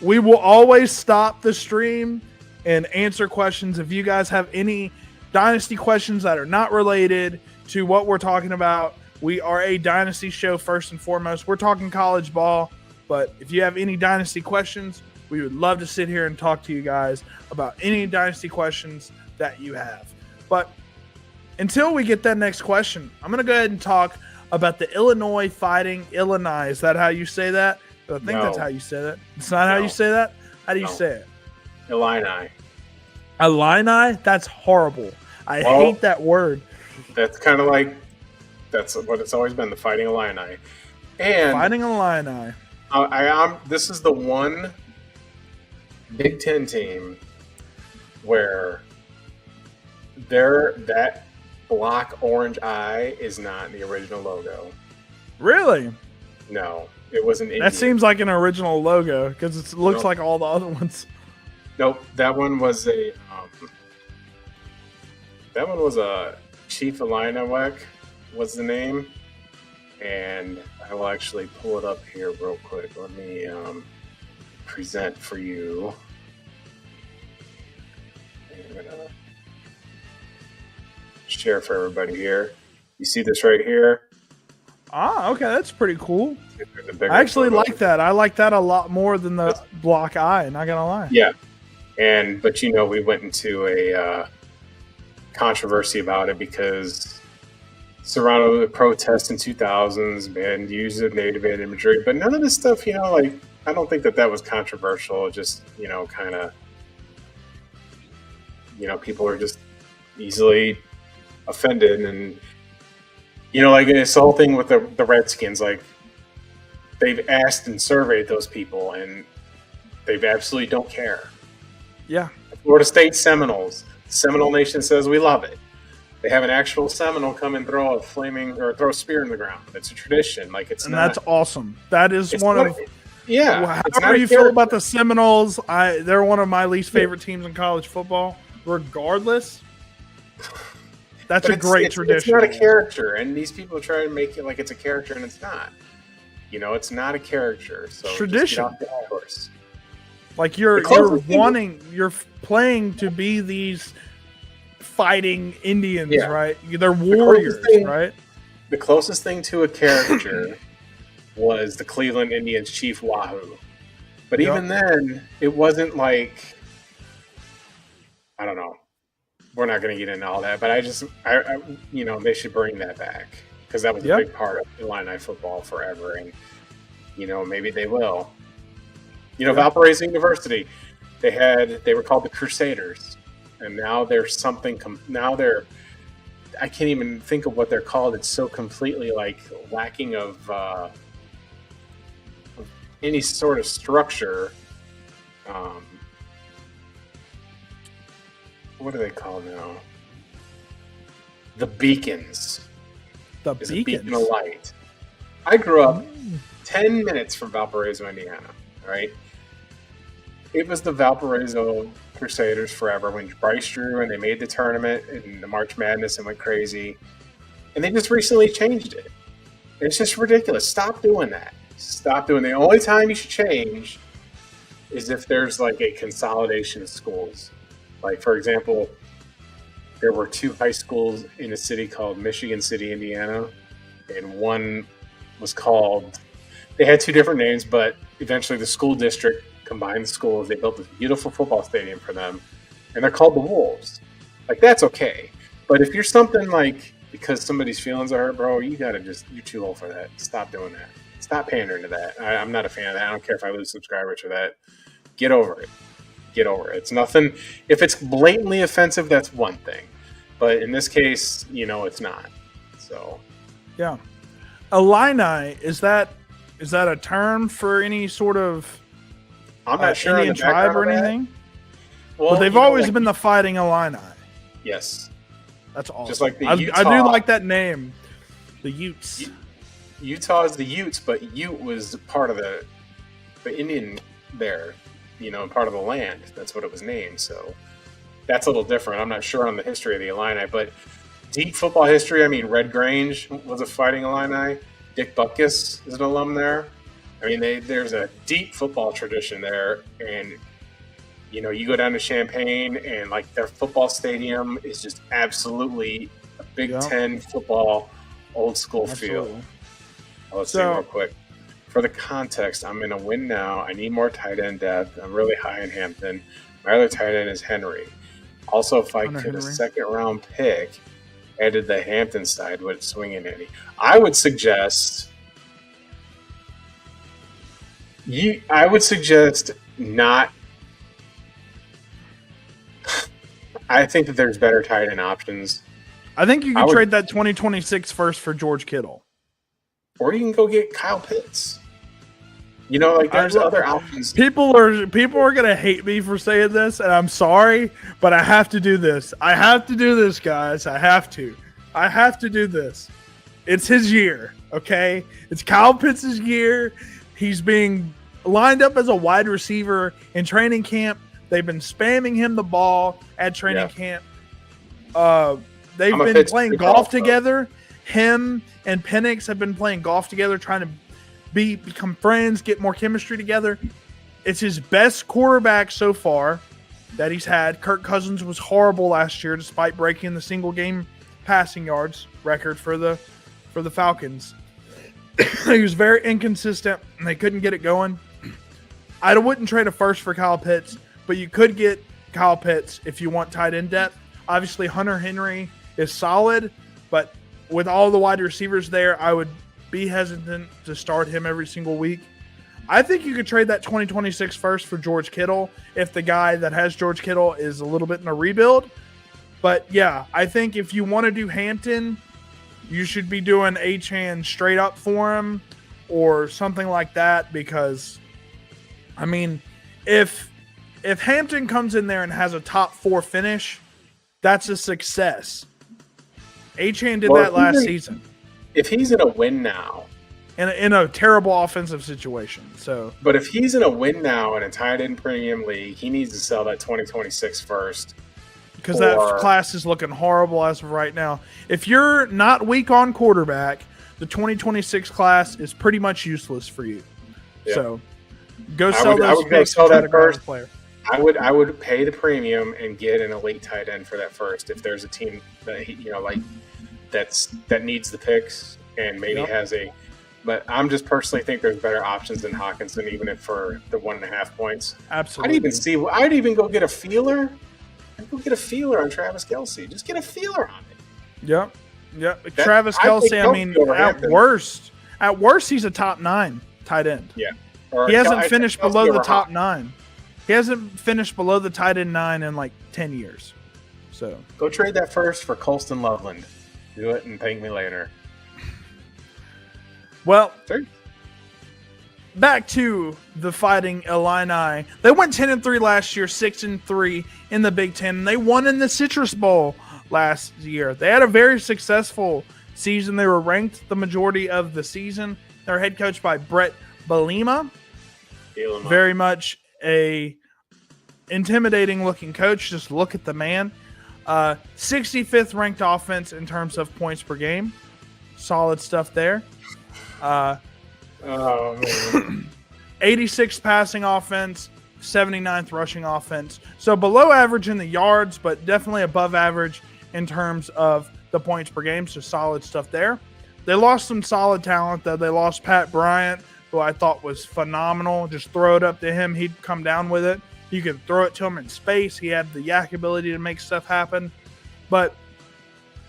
Speaker 3: we will always stop the stream and answer questions. If you guys have any Dynasty questions that are not related to what we're talking about, we are a Dynasty show first and foremost. We're talking college ball, but if you have any Dynasty questions, we would love to sit here and talk to you guys about any Dynasty questions that you have. But until we get that next question, I'm going to go ahead and talk about the Illinois Fighting Illini. Is that how you say that? I think that's how you say that. It's not how you say that? How do you say it?
Speaker 2: Illini.
Speaker 3: Illini? That's horrible. I hate that word.
Speaker 2: That's kind of like, that's what it's always been, the Fighting Illini. And
Speaker 3: Fighting Illini.
Speaker 2: This is the one Big Ten team where that block orange eye is not the original logo.
Speaker 3: Really?
Speaker 2: No, it was an Indian.
Speaker 3: That seems like an original logo because it looks like all the other ones.
Speaker 2: Nope, that one was a Chief Illiniwek was the name, and I will actually pull it up here real quick. Let me present for you. I'm gonna share for everybody here. You see this right here?
Speaker 3: Ah, okay, that's pretty cool. I actually like that. I like that a lot more than the block eye, not gonna lie.
Speaker 2: Yeah, but we went into a controversy about it because Serrano protests in 2000s banned use of native imagery, but none of this stuff, I don't think that was controversial. Just, kind of, people are just easily offended. And, this whole thing with the Redskins, they've asked and surveyed those people and they absolutely don't care.
Speaker 3: Yeah.
Speaker 2: Florida State Seminoles. Seminole Nation says we love it. They have an actual Seminole come and throw a spear in the ground. It's a tradition. Like
Speaker 3: that's awesome. That is one of however you feel about the Seminoles. They're one of my least favorite teams in college football. Regardless, that's a great tradition.
Speaker 2: It's not a character, and these people try to make it like it's a character, and it's not. It's not a character. So
Speaker 3: tradition.
Speaker 2: Just get off the horse.
Speaker 3: Like you're playing to be these fighting Indians, right? They're warriors, right?
Speaker 2: The closest thing to a character was the Cleveland Indians Chief Wahoo. But even then, it wasn't like, I don't know. We're not going to get into all that, but I they should bring that back because that was a big part of Illini football forever. And, maybe they will. Valparaiso University, they were called the Crusaders. And now there's something. I can't even think of what they're called. It's so completely like lacking of any sort of structure. What are they called now? The Beacons.
Speaker 3: The
Speaker 2: Beacons.
Speaker 3: Beacons.
Speaker 2: A beacon of light. I grew up 10 minutes from Valparaiso, Indiana. Right. It was the Valparaiso Crusaders forever when Bryce drew and they made the tournament and the March Madness and went crazy. And they just recently changed it. It's just ridiculous. Stop doing that. Stop doing it. The only time you should change is if there's like a consolidation of schools. Like, for example, there were 2 high schools in a city called Michigan City, Indiana. And one was called, they had 2 different names, but eventually the school district combined the schools. They built this beautiful football stadium for them, and they're called the Wolves. Like, that's okay. But if you're something like, because somebody's feelings are hurt, bro, you're too old for that. Stop doing that. Stop pandering to that. I'm not a fan of that. I don't care if I lose subscribers for that. Get over it. Get over it. It's nothing. If it's blatantly offensive, that's one thing. But in this case, it's not. So,
Speaker 3: yeah. Illini, is that a term for any sort of
Speaker 2: I'm not sure
Speaker 3: Indian tribe or anything?
Speaker 2: Well,
Speaker 3: but they've always been the Fighting Illini.
Speaker 2: Yes.
Speaker 3: That's awesome.
Speaker 2: Just like the Utah.
Speaker 3: I do like that name. The Utes.
Speaker 2: Utah is the Utes, but Ute was part of the Indian there, part of the land. That's what it was named. So that's a little different. I'm not sure on the history of the Illini, but deep football history. I mean, Red Grange was a Fighting Illini. Dick Butkus is an alum there. I mean, there's a deep football tradition there, and you go down to Champaign, and like their football stadium is just absolutely a Big Ten football old school feel. Let's see real quick. For the context, I'm in a win now. I need more tight end depth. I'm really high in Hampton. My other tight end is Henry. Also, if I could, a second round pick, added the Hampton side with swinging any. I would suggest not. I think that there's better tight end options.
Speaker 3: I think you can trade that 2026 first for George Kittle.
Speaker 2: Or you can go get Kyle Pitts. There's other options.
Speaker 3: People are gonna hate me for saying this, and I'm sorry, but I have to do this. I have to do this, guys. I have to do this. It's his year, okay? It's Kyle Pitts' year. He's being lined up as a wide receiver in training camp. They've been spamming him the ball at training camp. They've been playing golf together. Him and Penix have been playing golf together, trying to become friends, get more chemistry together. It's his best quarterback so far that he's had. Kirk Cousins was horrible last year, despite breaking the single game passing yards record for the Falcons. He was very inconsistent, and they couldn't get it going. I wouldn't trade a first for Kyle Pitts, but you could get Kyle Pitts if you want tight end depth. Obviously, Hunter Henry is solid, but with all the wide receivers there, I would be hesitant to start him every single week. I think you could trade that 2026 first for George Kittle if the guy that has George Kittle is a little bit in a rebuild. But yeah, I think if you want to do Hampton, you should be doing Achane straight up for him or something like that, because I mean, if Hampton comes in there and has a top 4 finish, that's a success. Achane did that last season.
Speaker 2: If he's in a win now,
Speaker 3: in a terrible offensive situation.
Speaker 2: But if he's in a win now in a tight end premium league, he needs to sell that 2026 first.
Speaker 3: Because that class is looking horrible as of right now. If you're not weak on quarterback, the 2026 class is pretty much useless for you. Yeah. So go sell those picks and try to grab a player.
Speaker 2: I would pay the premium and get an elite tight end for that first. If there's a team that that needs the picks and maybe has a, but I'm just personally think there's better options than Hawkinson, even if for the 1.5 points.
Speaker 3: Absolutely.
Speaker 2: I'd even go get a feeler. I'd go get a feeler on Travis Kelce. Just get a feeler on it.
Speaker 3: Yep. Travis Kelce. I mean, at worst, he's a top 9 tight end.
Speaker 2: Yeah.
Speaker 3: He hasn't finished below the top 9. He hasn't finished below the tight end 9 in like 10 years. So
Speaker 2: go trade that first for Colston Loveland. Do it and thank me later.
Speaker 3: Well, back to the Fighting Illini. They went 10-3 last year, 6-3 in the Big Ten. And they won in the Citrus Bowl last year. They had a very successful season. They were ranked the majority of the season. They're head coached by Brett Bielema. Very much a intimidating looking coach. Just look at the man. 65th ranked offense in terms of points per game. Solid stuff there. 86th passing offense, 79th rushing offense. So below average in the yards, but definitely above average in terms of the points per game. So solid stuff there. They lost some solid talent, though. They lost Pat Bryant, who I thought was phenomenal. Just throw it up to him. He'd come down with it. You could throw it to him in space. He had the yak ability to make stuff happen. But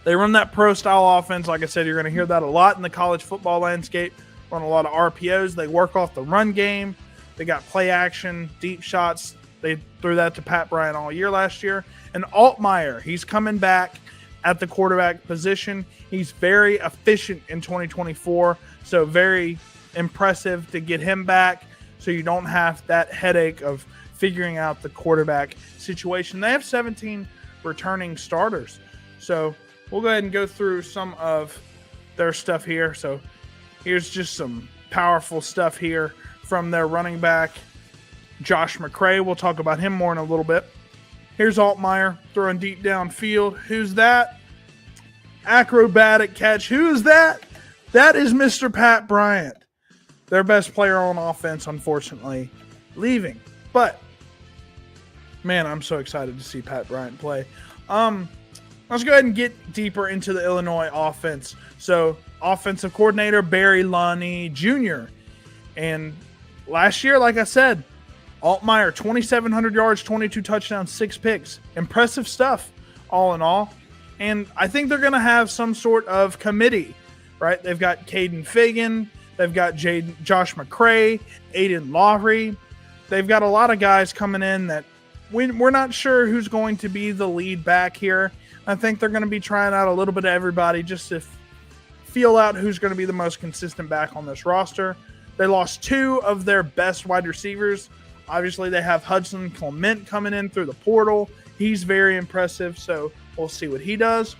Speaker 3: they run that pro-style offense. Like I said, you're going to hear that a lot in the college football landscape. Run a lot of RPOs. They work off the run game. They got play action, deep shots. They threw that to Pat Bryant all year last year. And Altmaier, he's coming back at the quarterback position. He's very efficient in 2024. So very impressive to get him back so you don't have that headache of figuring out the quarterback situation. They have 17 returning starters. So we'll go ahead and go through some of their stuff here. So here's just some powerful stuff here from their running back, Josh McCray. We'll talk about him more in a little bit. Here's Altmaier throwing deep downfield. Who's that? Acrobatic catch. Who is that? That is Mr. Pat Bryant. Their best player on offense, unfortunately, leaving. But, man, I'm so excited to see Pat Bryant play. Let's go ahead and get deeper into the Illinois offense. So, offensive coordinator Barry Lonnie Jr. And last year, like I said, Altmaier, 2,700 yards, 22 touchdowns, 6 picks. Impressive stuff, all in all. And I think they're going to have some sort of committee, right? They've got Caden Fagan. They've got Josh McCray, Aiden Lawry. They've got a lot of guys coming in that we're not sure who's going to be the lead back here. I think they're going to be trying out a little bit of everybody just to feel out who's going to be the most consistent back on this roster. They lost 2 of their best wide receivers. Obviously, they have Hudson Clement coming in through the portal. He's very impressive, so we'll see what he does.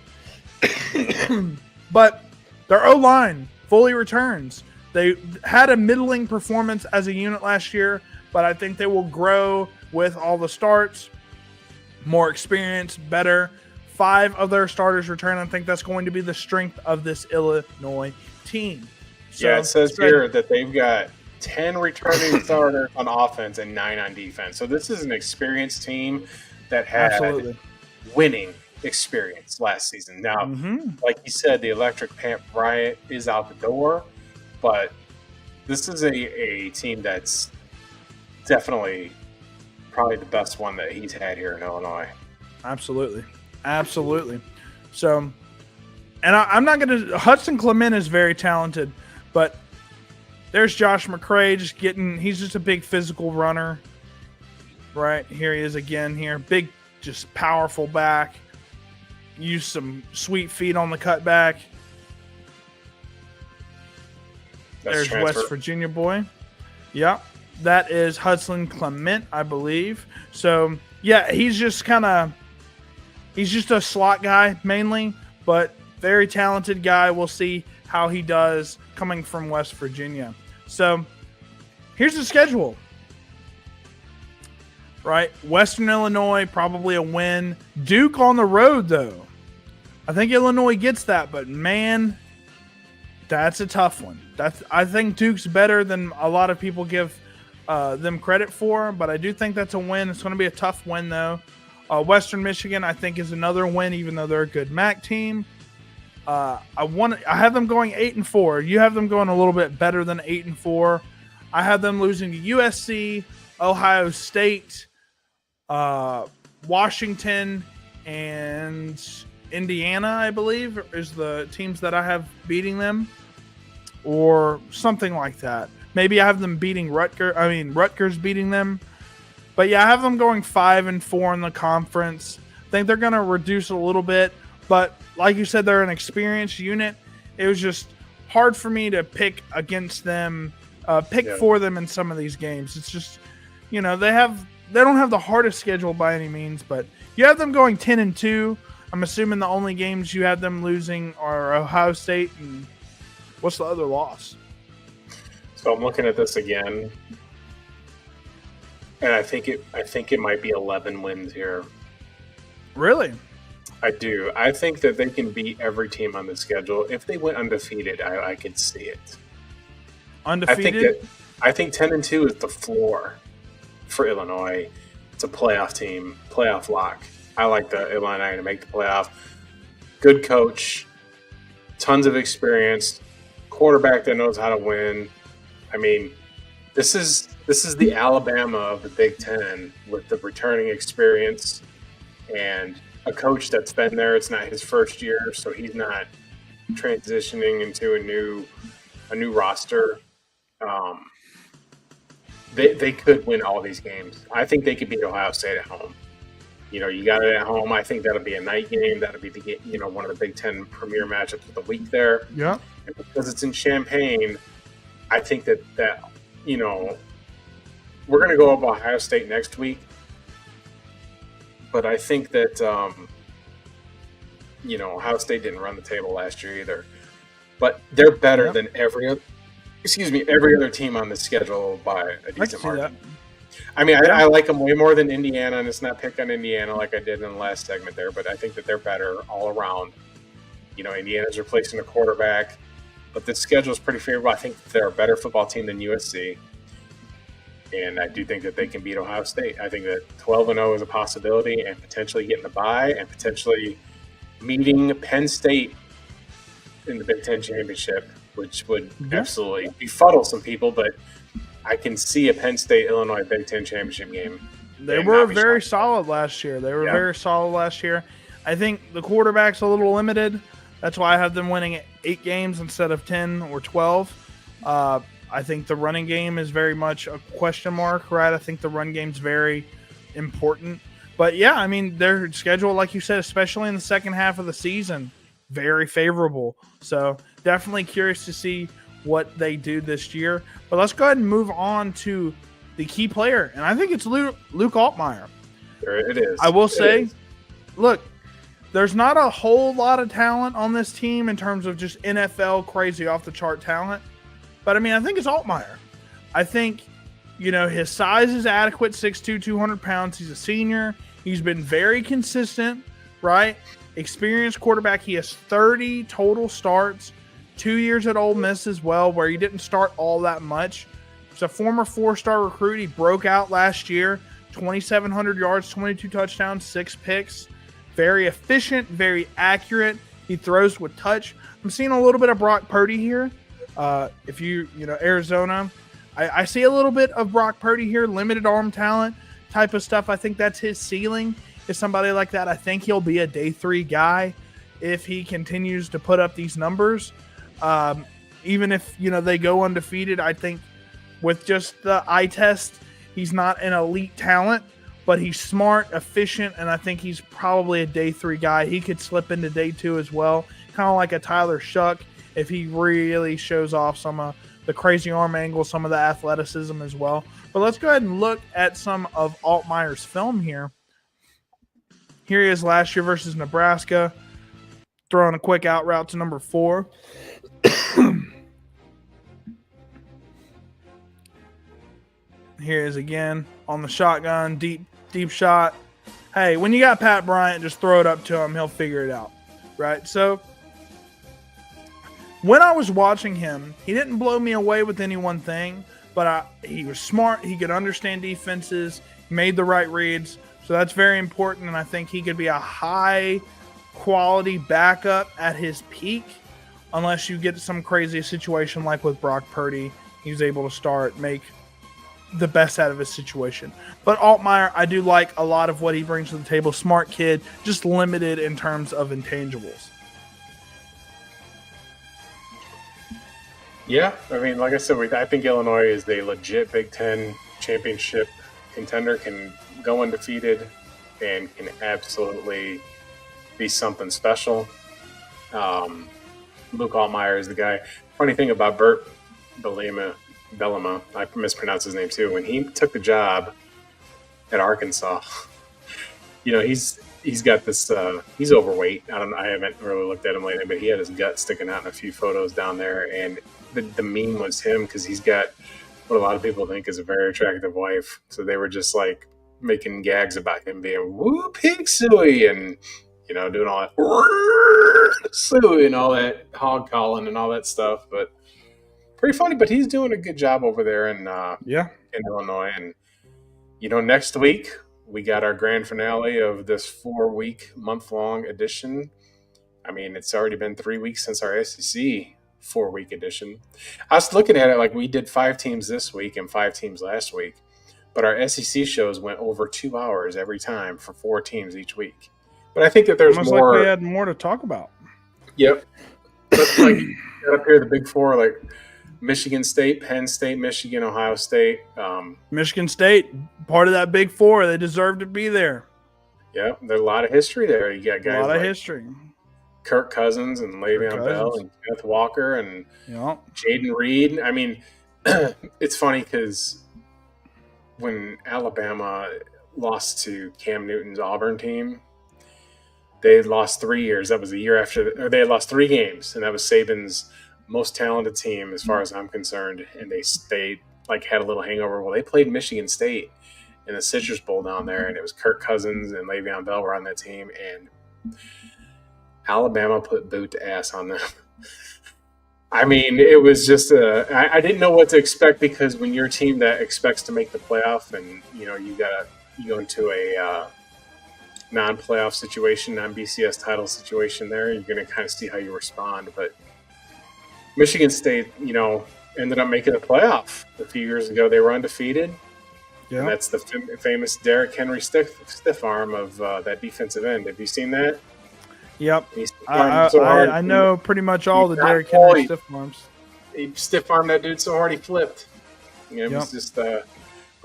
Speaker 3: But their O-line fully returns. They had a middling performance as a unit last year, but I think they will grow with all the starts, more experience, better. 5 of their starters return. I think that's going to be the strength of this Illinois team. So,
Speaker 2: yeah, it says here that they've got 10 returning starters on offense and 9 on defense. So this is an experienced team that had winning experience last season. Now, like you said, the electric Pat Bryant is out the door, but this is a team that's definitely probably the best one that he's had here in Illinois.
Speaker 3: Absolutely. So, and I'm not going to – Hudson Clement is very talented, but there's Josh McCray he's just a big physical runner. Right, here he is again here. Big, just powerful back. Use some sweet feet on the cutback. There's West Virginia boy. Yeah, that is Hudson Clement, I believe. So, yeah, he's just a slot guy mainly, but Very talented guy. We'll see how he does coming from West Virginia. So here's the schedule. Right? Western Illinois, probably a win. Duke on the road, though. I think Illinois gets that, but man, that's a tough one. I think Duke's better than a lot of people give them credit for, but I do think that's a win. It's going to be a tough win, though. Western Michigan, I think, is another win, even though they're a good MAC team. I have them going 8-4. You have them going a little bit better than 8-4. I have them losing to USC, Ohio State, Washington, and Indiana, I believe, is the teams that I have beating them, or something like that. Maybe I have them beating Rutgers beating them. But yeah, I have them going 5-4 in the conference. I think they're going to reduce a little bit, but like you said, they're an experienced unit. It was just hard for me to pick against them, for them in some of these games. It's just, they don't have the hardest schedule by any means, but you have them going 10-2. I'm assuming the only games you have them losing are Ohio State and what's the other loss?
Speaker 2: So I'm looking at this again, and I think it might be 11 wins here.
Speaker 3: Really?
Speaker 2: I do. I think that they can beat every team on the schedule. If they went undefeated, I could see it.
Speaker 3: Undefeated?
Speaker 2: I think 10-2 is the floor for Illinois. It's a playoff team, playoff lock. I like the Illinois to make the playoff. Good coach, tons of experience, quarterback that knows how to win. I mean, this is the Alabama of the Big Ten with the returning experience and a coach that's been there. It's not his first year, so he's not transitioning into a new roster. They could win all these games. I think they could beat Ohio State at home. You got it at home. I think that'll be a night game. That'll be one of the Big Ten premier matchups of the week there.
Speaker 3: Yeah.
Speaker 2: And because it's in Champaign, I think that we're going to go up Ohio State next week. But I think that Ohio State didn't run the table last year either. But they're better than every other team on the schedule by a decent margin. I mean, I like them way more than Indiana, and it's not pick on Indiana like I did in the last segment there, but I think that they're better all around. Indiana's replacing a quarterback, but the schedule is pretty favorable. I think they're a better football team than USC, and I do think that they can beat Ohio State. I think that 12-0 is a possibility, and potentially getting the bye, and potentially meeting Penn State in the Big Ten championship, which would absolutely befuddle some people, but I can see a Penn State-Illinois Big Ten championship game.
Speaker 3: They were very solid last year. I think the quarterback's a little limited. That's why I have them winning 8 games instead of 10 or 12. I think the running game is very much a question mark, right? I think the run game's very important. But, yeah, I mean, their schedule, like you said, especially in the second half of the season, very favorable. So definitely curious to see what they do this year. But let's go ahead and move on to the key player, and I think it's Luke Altmaier.
Speaker 2: Sure, it is.
Speaker 3: I will say, look, there's not a whole lot of talent on this team in terms of just NFL crazy off-the-chart talent, but I mean, I think it's Altmaier. I think, his size is adequate, 6'2", 200 pounds. He's a senior. He's been very consistent, right? Experienced quarterback. He has 30 total starts. 2 years at Ole Miss as well, where he didn't start all that much. He's a former 4-star recruit. He broke out last year, 2,700 yards, 22 touchdowns, 6 picks. Very efficient, very accurate. He throws with touch. I'm seeing a little bit of Brock Purdy here. If Arizona, I see a little bit of Brock Purdy here, limited arm talent type of stuff. I think that's his ceiling, is somebody like that. I think he'll be a day 3 guy if he continues to put up these numbers. Even if, they go undefeated, I think with just the eye test, he's not an elite talent, but he's smart, efficient, and I think he's probably a day 3 guy. He could slip into day 2 as well, kind of like a Tyler Shuck if he really shows off some of the crazy arm angle, some of the athleticism as well. But let's go ahead and look at some of Altmaier's film here. Here he is last year versus Nebraska. throwing a quick out route to number 4. Here is again on the shotgun, deep shot. Hey, when you got Pat Bryant, just throw it up to him. He'll figure it out, right? So when I was watching him, he didn't blow me away with any one thing, but he was smart. He could understand defenses, made the right reads. So that's very important, and I think he could be a high-quality backup at his peak unless you get some crazy situation like with Brock Purdy. He was able to start, make the best out of his situation. But Altmaier, I do like a lot of what he brings to the table. Smart kid, just limited in terms of intangibles.
Speaker 2: Yeah, I mean, like I said, I think Illinois is a legit Big Ten championship contender, can go undefeated, and can absolutely be something special. Luke Altmaier is the guy. Funny thing about Bert Bellema, I mispronounce his name too. When he took the job at Arkansas, he's got this. He's overweight. I haven't really looked at him lately, but he had his gut sticking out in a few photos down there, and the meme was him because he's got what a lot of people think is a very attractive wife. So they were just like making gags about him being woo pig suey and doing all that suey and all that hog calling and all that stuff. But pretty funny. But he's doing a good job over there in Illinois. And next week we got our grand finale of this 4-week month-long edition. I mean, it's already been 3 weeks since our SEC 4-week edition. I was looking at it like we did 5 teams this week and 5 teams last week, but our SEC shows went over 2 hours every time for 4 teams each week. But I think that there's
Speaker 3: almost
Speaker 2: more.
Speaker 3: Like we had more to talk about.
Speaker 2: Yep. But like up here, the Big Four, like Michigan State, Penn State, Michigan, Ohio State.
Speaker 3: Michigan State, part of that Big Four. They deserve to be there.
Speaker 2: Yeah, there's a lot of history there. You got guys like
Speaker 3: history.
Speaker 2: Kirk Cousins and Le'Veon Bell and Kenneth Walker and Jaden Reed. I mean, it's funny because when Alabama lost to Cam Newton's Auburn team, they had lost 3 years. That was the year after they had lost 3 games, and that was Saban's most talented team as far as I'm concerned. And they like had a little hangover. Well, they played Michigan State in the Citrus Bowl down there, and it was Kirk Cousins and Le'Veon Bell were on that team, and Alabama put boot to ass on them. I mean, it was just I didn't know what to expect because when you're a team that expects to make the playoff and you go into a non-playoff situation, non-BCS title situation there, you're going to kind of see how you respond. But Michigan State, ended up making the playoff a few years ago. They were undefeated. Yeah. And that's the famous Derrick Henry stiff arm of that defensive end. Have you seen that?
Speaker 3: Yep. I know pretty much all the Derrick Henry stiff arms.
Speaker 2: He stiff armed that dude so hard he flipped. It was just but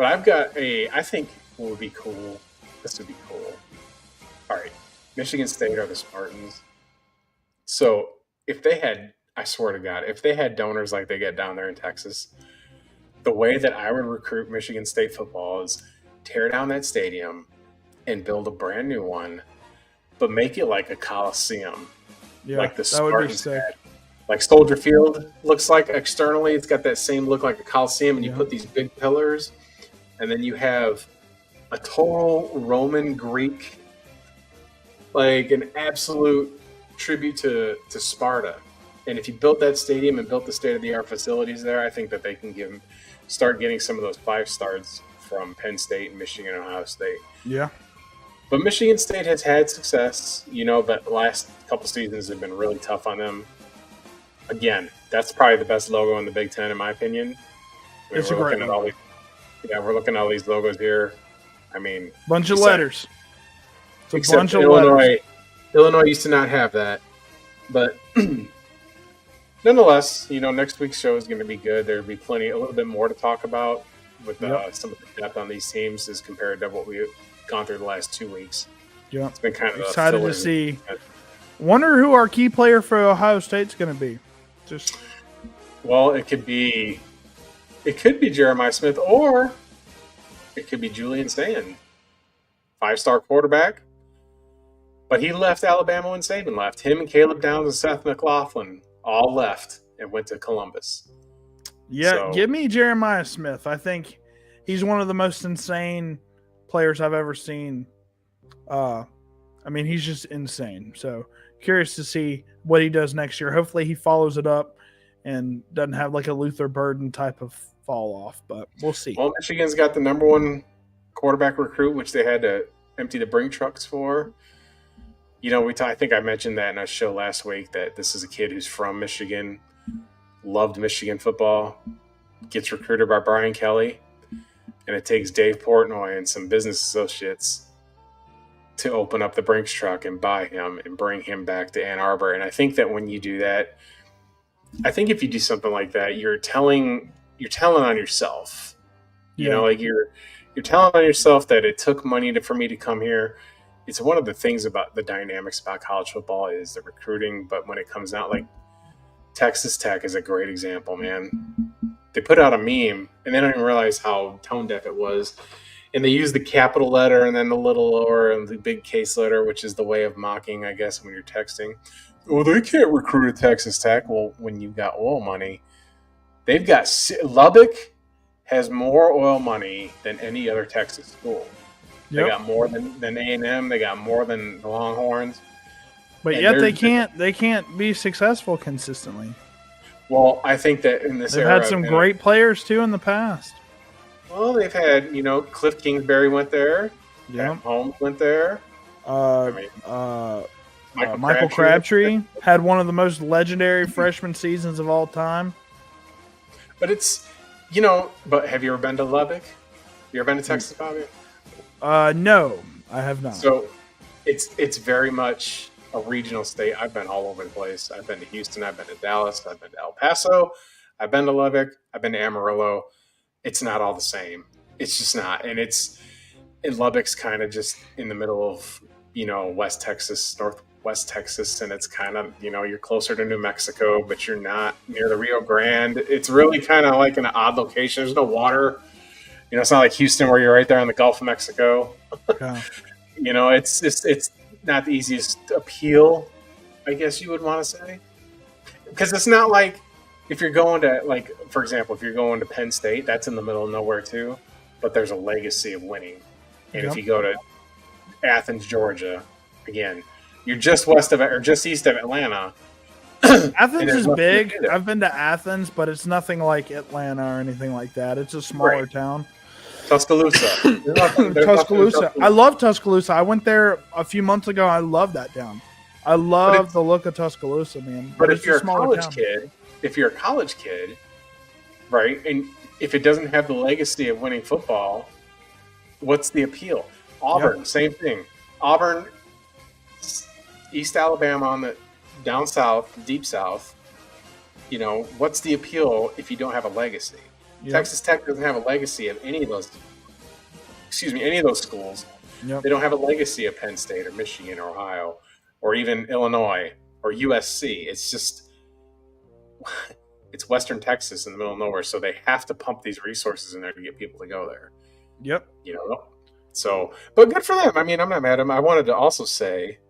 Speaker 2: I've got I think what would be cool. This would be cool. All right. Michigan State are the Spartans. So if they had, I swear to God, if they had donors like they get down there in Texas, the way that I would recruit Michigan State football is tear down that stadium and build a brand new one, but make it like a Coliseum, like the Spartans had. Like Soldier Field looks like externally. It's got that same look like a Coliseum, and you put these big pillars, and then you have a total Roman Greek, like an absolute tribute to Sparta. And if you built that stadium and built the state-of-the-art facilities there, I think that they can start getting some of those 5 stars from Penn State, Michigan, and Ohio State.
Speaker 3: Yeah.
Speaker 2: But Michigan State has had success, but the last couple seasons have been really tough on them. Again, that's probably the best logo in the Big Ten, in my opinion. We're looking at all these logos here. I mean,
Speaker 3: bunch of letters.
Speaker 2: It's a bunch of letters. Illinois used to not have that, but nonetheless, next week's show is going to be good. There'll be a little bit more to talk about with some of the depth on these teams as compared to what we've gone through the last 2 weeks.
Speaker 3: Yeah,
Speaker 2: it's been kind of
Speaker 3: excited to see. Wonder who our key player for Ohio State's going to be.
Speaker 2: It could be Jeremiah Smith, or it could be Julian Sand, 5-star quarterback. But he left Alabama when Saban left. Him and Caleb Downs and Seth McLaughlin all left and went to Columbus.
Speaker 3: Yeah,
Speaker 2: So,
Speaker 3: give me Jeremiah Smith. I think he's one of the most insane players I've ever seen. He's just insane. So curious to see what he does next year. Hopefully he follows it up and doesn't have like a Luther Burden type of fall off, but we'll see.
Speaker 2: Well, Michigan's got the number one quarterback recruit, which they had to empty the brink trucks for. I think I mentioned that in a show last week that this is a kid who's from Michigan, loved Michigan football, gets recruited by Brian Kelly, and it takes Dave Portnoy and some business associates to open up the Brinks truck and buy him and bring him back to Ann Arbor. And I think that when you do that, I think if you do something like that, you're telling on yourself.
Speaker 3: Yeah.
Speaker 2: You're telling on yourself that it took money for me to come here. It's one of the things about the dynamics about college football is the recruiting. But when it comes out, like Texas Tech is a great example, man. They put out a meme and they don't even realize how tone deaf it was. And they use the capital letter and then the little or and the big case letter, which is the way of mocking, I guess, when you're texting. Well, they can't recruit at Texas Tech. Well, when you've got oil money, they've got Lubbock has more oil money than any other Texas school. They got more than A&M. They got more than the Longhorns.
Speaker 3: But
Speaker 2: and
Speaker 3: yet they can't be successful consistently.
Speaker 2: Well, I think that in this
Speaker 3: They've
Speaker 2: era,
Speaker 3: had some great players too in the past.
Speaker 2: Well, they've had, Cliff Kingsbury went there.
Speaker 3: Yeah.
Speaker 2: Holmes went there.
Speaker 3: Michael Crabtree had one of the most legendary freshman seasons of all time.
Speaker 2: But it's, but have you ever been to Lubbock? You ever been to Texas, Bobby?
Speaker 3: No, I have not.
Speaker 2: So it's very much a regional state. I've been all over the place. I've been to Houston. I've been to Dallas. I've been to El Paso. I've been to Lubbock. I've been to Amarillo. It's not all the same. It's just not. And Lubbock's kind of just in the middle of, West Texas, Northwest Texas. And it's kind of, you're closer to New Mexico, but you're not near the Rio Grande. It's really kind of like an odd location. There's no water. It's not like Houston where you're right there on the Gulf of Mexico.
Speaker 3: Yeah.
Speaker 2: It's not the easiest appeal, I guess you would want to say. Because it's not like if you're going to, like, for example, if you're going to Penn State, that's in the middle of nowhere too, but there's a legacy of winning. And if you go to Athens, Georgia, again, you're just west of it or just east of Atlanta.
Speaker 3: Athens is big. I've been to Athens, but it's nothing like Atlanta or anything like that. It's a smaller town.
Speaker 2: Tuscaloosa.
Speaker 3: Tuscaloosa. I love Tuscaloosa. I went there a few months ago. I love that town. I love the look of Tuscaloosa, man.
Speaker 2: But if you're a college kid, right, and if it doesn't have the legacy of winning football, what's the appeal? Auburn, same thing. Auburn, East Alabama on the down south, deep south. What's the appeal if you don't have a legacy? Yep. Texas Tech doesn't have a legacy of any of those schools. Yep. They don't have a legacy of Penn State or Michigan or Ohio or even Illinois or USC. It's just it's Western Texas in the middle of nowhere, so they have to pump these resources in there to get people to go there.
Speaker 3: Yep.
Speaker 2: So, but good for them. I mean, I'm not mad at them. I wanted to also say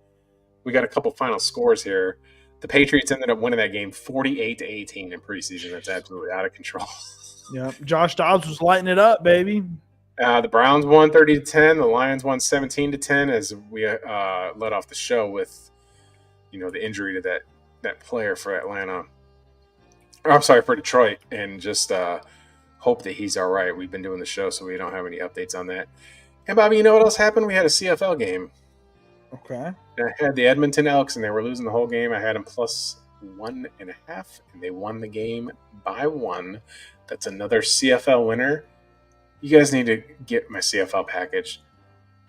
Speaker 2: we got a couple final scores here. The Patriots ended up winning that game 48-18 in preseason. That's absolutely out of control.
Speaker 3: Yeah, Josh Dobbs was lighting it up, baby.
Speaker 2: The Browns won 30-10. The Lions won 17-10 as we led off the show with, the injury to that player for Atlanta. For Detroit, and just hope that he's all right. We've been doing the show, so we don't have any updates on that. And Bobby, you know what else happened? We had a CFL game.
Speaker 3: Okay.
Speaker 2: And I had the Edmonton Elks, and they were losing the whole game. I had them plus 1.5, and they won the game by 1. That's another CFL winner. You guys need to get my CFL package.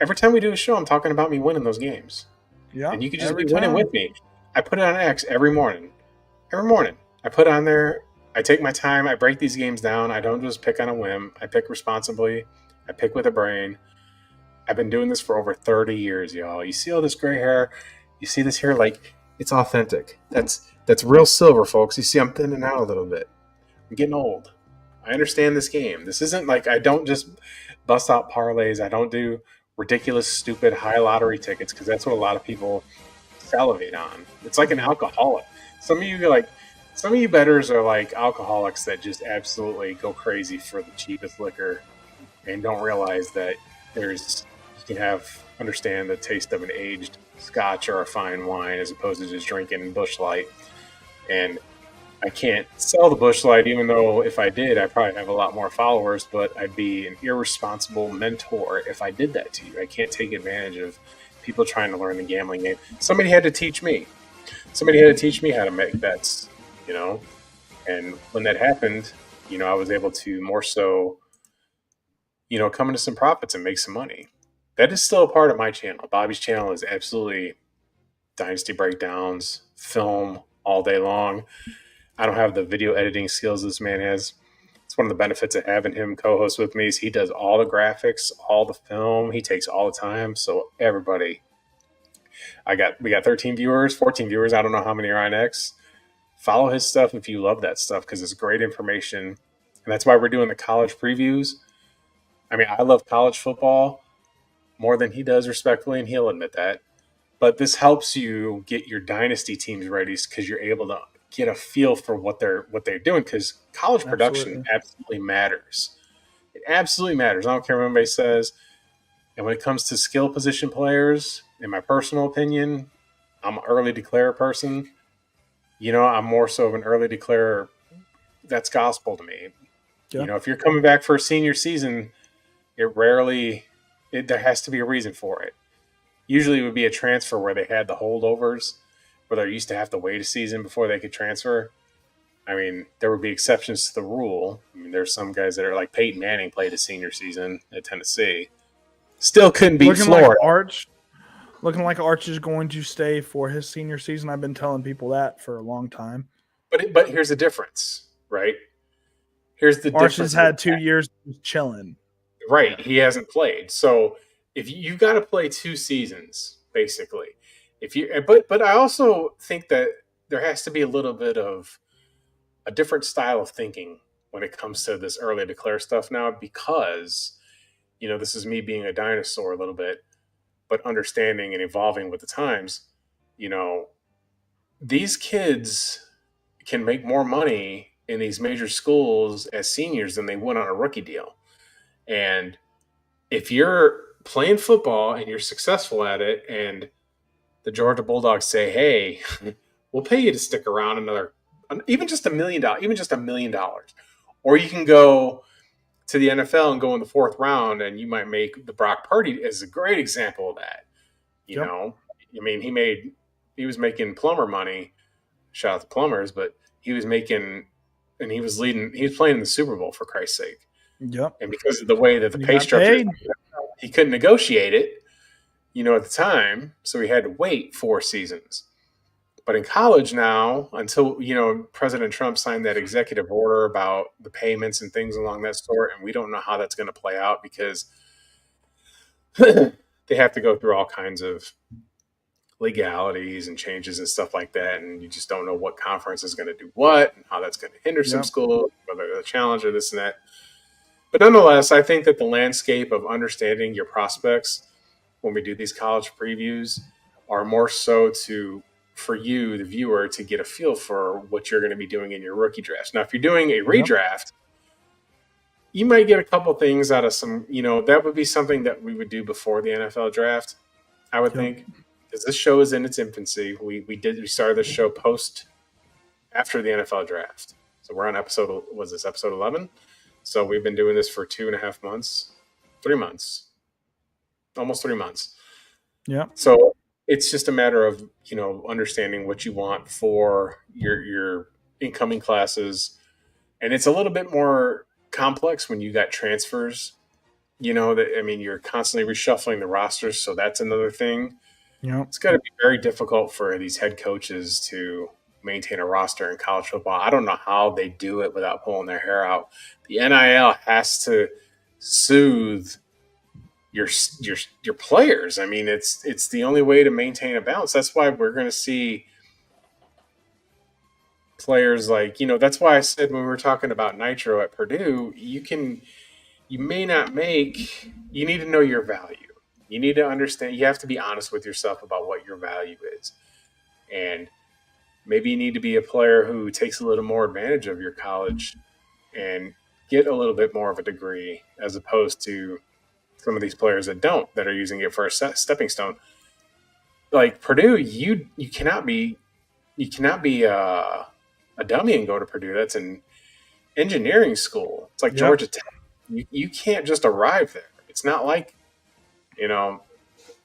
Speaker 2: Every time we do a show, I'm talking about me winning those games.
Speaker 3: Yeah.
Speaker 2: And you can just be winning with me. I put it on X every morning. Every morning. I put it on there. I take my time. I break these games down. I don't just pick on a whim. I pick responsibly. I pick with a brain. I've been doing this for over 30 years, y'all. You see all this gray hair? You see this hair? Like, it's authentic. That's real silver, folks. You see I'm thinning out a little bit. I'm getting old. I understand this game. This isn't like I don't just bust out parlays. I don't do ridiculous, stupid high lottery tickets because that's what a lot of people salivate on. It's like an alcoholic. Some of you bettors are like alcoholics that just absolutely go crazy for the cheapest liquor and don't realize that you can understand the taste of an aged scotch or a fine wine as opposed to just drinking Busch Light. And I can't sell the Busch Light, even though if I did, I'd probably have a lot more followers, but I'd be an irresponsible mentor if I did that to you. I can't take advantage of people trying to learn the gambling game. Somebody had to teach me. Somebody had to teach me how to make bets, And when that happened, I was able to more so, come into some profits and make some money. That is still a part of my channel. Bobby's channel is absolutely Dynasty breakdowns, film all day long. I don't have the video editing skills this man has. It's one of the benefits of having him co-host with me is he does all the graphics, all the film. He takes all the time. So everybody, we got 13 viewers, 14 viewers. I don't know how many are on X. Follow his stuff if you love that stuff because it's great information. And that's why we're doing the college previews. I mean, I love college football more than he does, respectfully, and he'll admit that. But this helps you get your dynasty teams ready because you're able to get a feel for what they're doing because college production absolutely matters. It absolutely matters. I don't care what anybody says. And when it comes to skill position players, in my personal opinion, I'm an early declare person. I'm more so of an early declare. That's gospel to me. Yeah. If you're coming back for a senior season, there has to be a reason for it. Usually it would be a transfer where they had the holdovers, where they used to have to wait a season before they could transfer. I mean, there would be exceptions to the rule. I mean, there's some guys that are like Peyton Manning played a senior season at Tennessee. Still couldn't beat Florida.
Speaker 3: Looking like Arch is going to stay for his senior season. I've been telling people that for a long time.
Speaker 2: But here's the difference, right?
Speaker 3: Arch has had 2 years chilling.
Speaker 2: Right. Yeah. He hasn't played. So if you've got to play 2 seasons, basically. But I also think that there has to be a little bit of a different style of thinking when it comes to this early declare stuff now because, this is me being a dinosaur a little bit, but understanding and evolving with the times, these kids can make more money in these major schools as seniors than they would on a rookie deal. And if you're playing football and you're successful at it and the Georgia Bulldogs say, hey, we'll pay you to stick around even just $1 million, or you can go to the NFL and go in the 4th round and you might make the Brock Purdy is a great example of that. I mean, he was making plumber money, shout out to plumbers, but he was playing in the Super Bowl for Christ's sake.
Speaker 3: Yep.
Speaker 2: And because of the way that the pay structure, he couldn't negotiate it, at the time. So he had to wait 4 seasons. But in college now, until, President Trump signed that executive order about the payments and things along that sort, and we don't know how that's going to play out because they have to go through all kinds of legalities and changes and stuff like that. And you just don't know what conference is going to do what and how that's going to hinder some schools, whether they're a challenge or this and that. But nonetheless, I think that the landscape of understanding your prospects when we do these college previews are more so for you, the viewer, to get a feel for what you're going to be doing in your rookie draft. Now, if you're doing a redraft, you might get a couple things out of some, that would be something that we would do before the NFL draft, I would think, because this show is in its infancy. We started this show after the NFL draft. So we're on episode 11? So we've been doing this for 2.5 months, 3 months, almost 3 months.
Speaker 3: Yeah.
Speaker 2: So it's just a matter of, understanding what you want for your incoming classes. And it's a little bit more complex when you got transfers, you're constantly reshuffling the rosters. So that's another thing.
Speaker 3: Yeah.
Speaker 2: It's got to be very difficult for these head coaches to maintain a roster in college football. I don't know how they do it without pulling their hair out. The NIL has to soothe your players. I mean, it's the only way to maintain a balance. That's why we're going to see players like, that's why I said when we were talking about Nitro at Purdue, you need to know your value. You need to understand. You have to be honest with yourself about what your value is, and maybe you need to be a player who takes a little more advantage of your college and get a little bit more of a degree, as opposed to some of these players that don't, that are using it for a stepping stone. Like Purdue, you cannot be a dummy and go to Purdue. That's an engineering school. It's like Georgia Tech. You can't just arrive there. It's not like,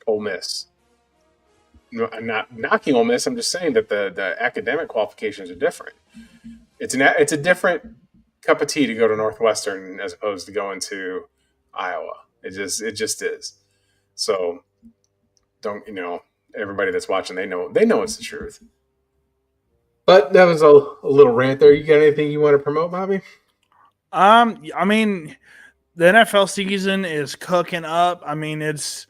Speaker 2: Ole Miss. No, I'm not knocking Ole Miss. I'm just saying that the academic qualifications are different. It's a different cup of tea to go to Northwestern as opposed to going to Iowa. It just is. So don't, everybody that's watching, they know it's the truth. But that was a little rant there. You got anything you want to promote, Bobby?
Speaker 3: I mean, the NFL season is cooking up. I mean, it's